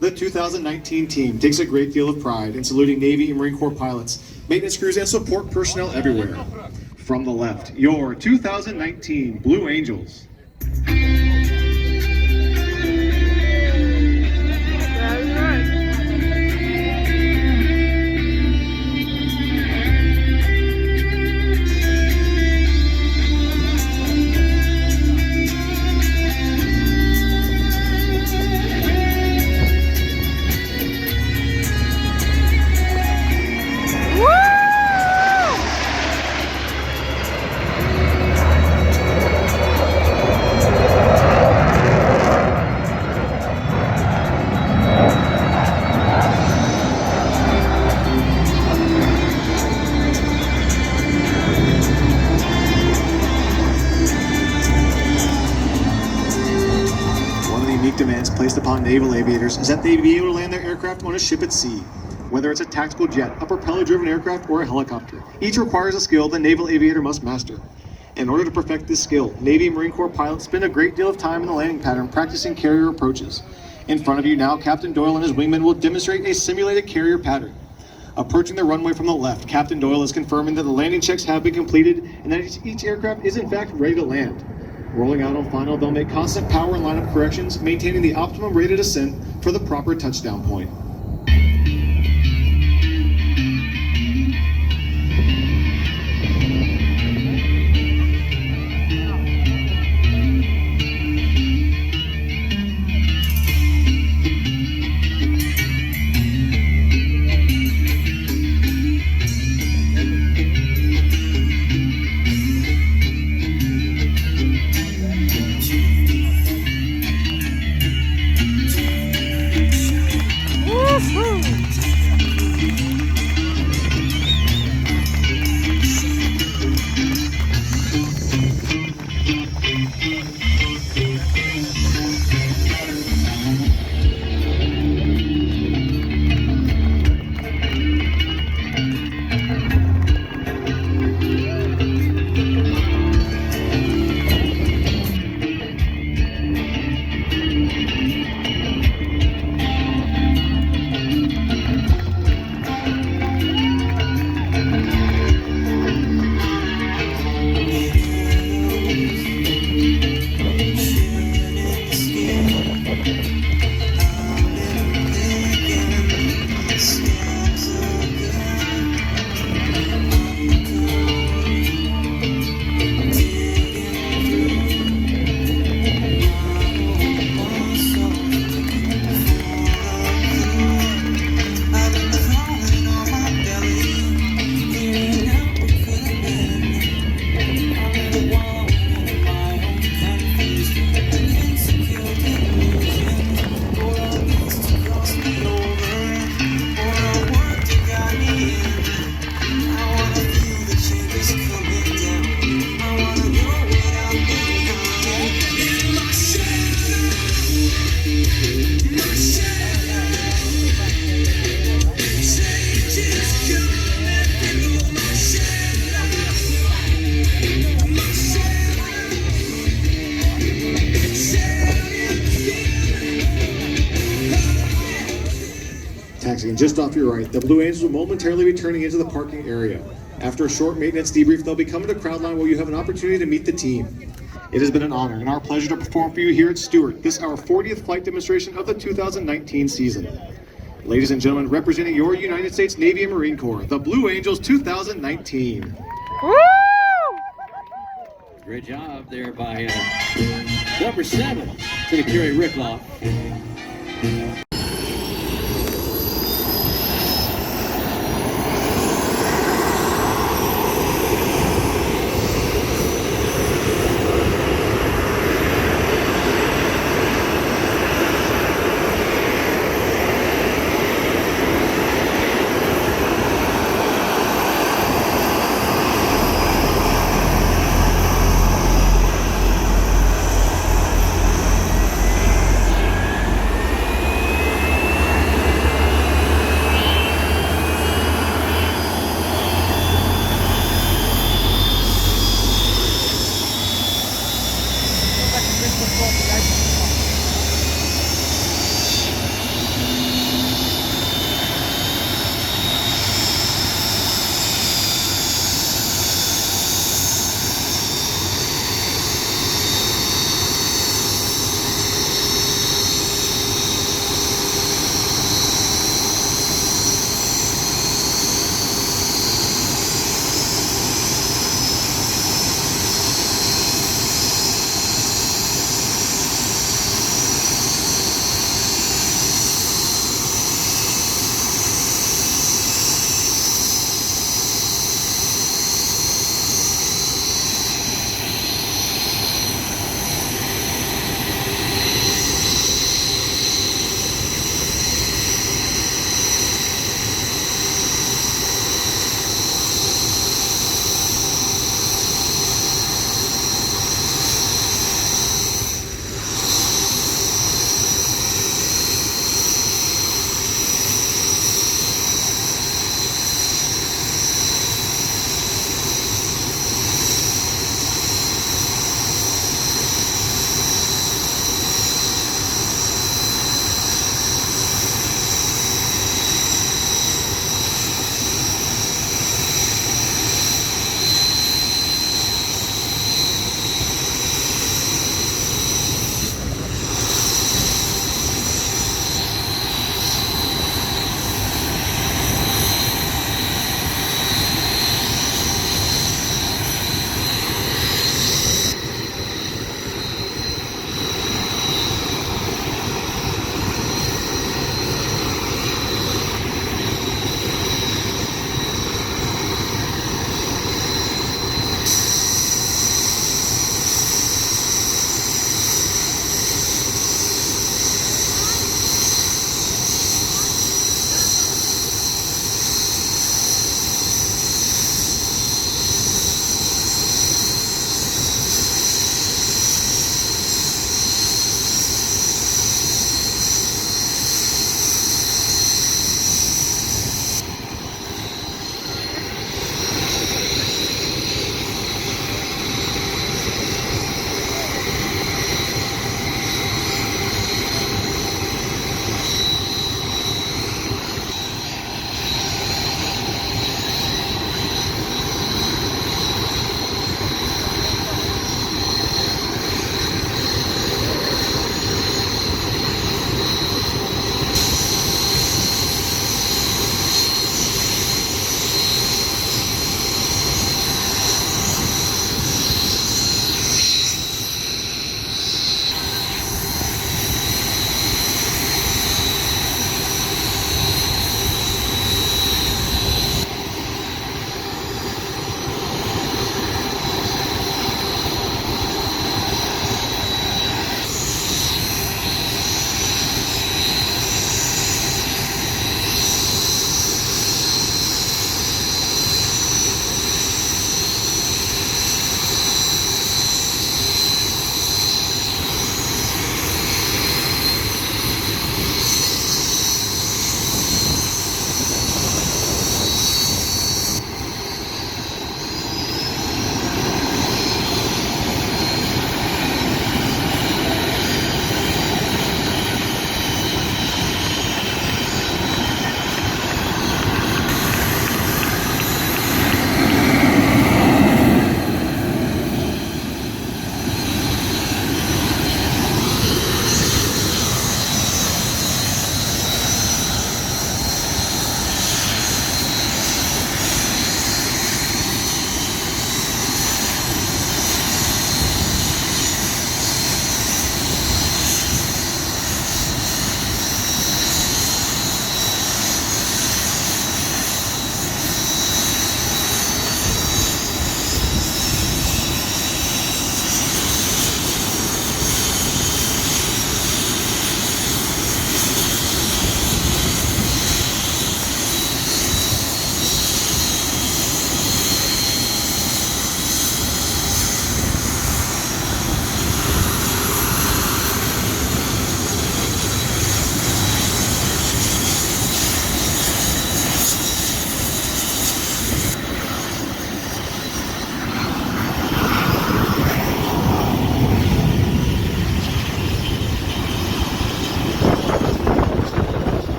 The 2019 team takes a great deal of pride in saluting Navy and Marine Corps pilots, maintenance crews, and support personnel everywhere. From the left, your 2019 Blue Angels. Demands placed upon naval aviators is that they be able to land their aircraft on a ship at sea. Whether it's a tactical jet, a propeller-driven aircraft, or a helicopter, each requires a skill the naval aviator must master. In order to perfect this skill, Navy and Marine Corps pilots spend a great deal of time in the landing pattern practicing carrier approaches. In front of you now, Captain Doyle and his wingmen will demonstrate a simulated carrier pattern. Approaching the runway from the left, Captain Doyle is confirming that the landing checks have been completed and that each aircraft is in fact ready to land. Rolling out on final, they'll make constant power and lineup corrections, maintaining the optimum rate of descent for the proper touchdown point. Taxiing just off your right, the Blue Angels will momentarily be turning into the parking area. After a short maintenance debrief, they'll be coming to crowd line where you have an opportunity to meet the team. It has been an honor and our pleasure to perform for you here at Stewart, this our 40th flight demonstration of the 2019 season. Ladies and gentlemen, representing your United States Navy and Marine Corps, the Blue Angels 2019. Woo! Great job there by number 7, to carry Rickloff.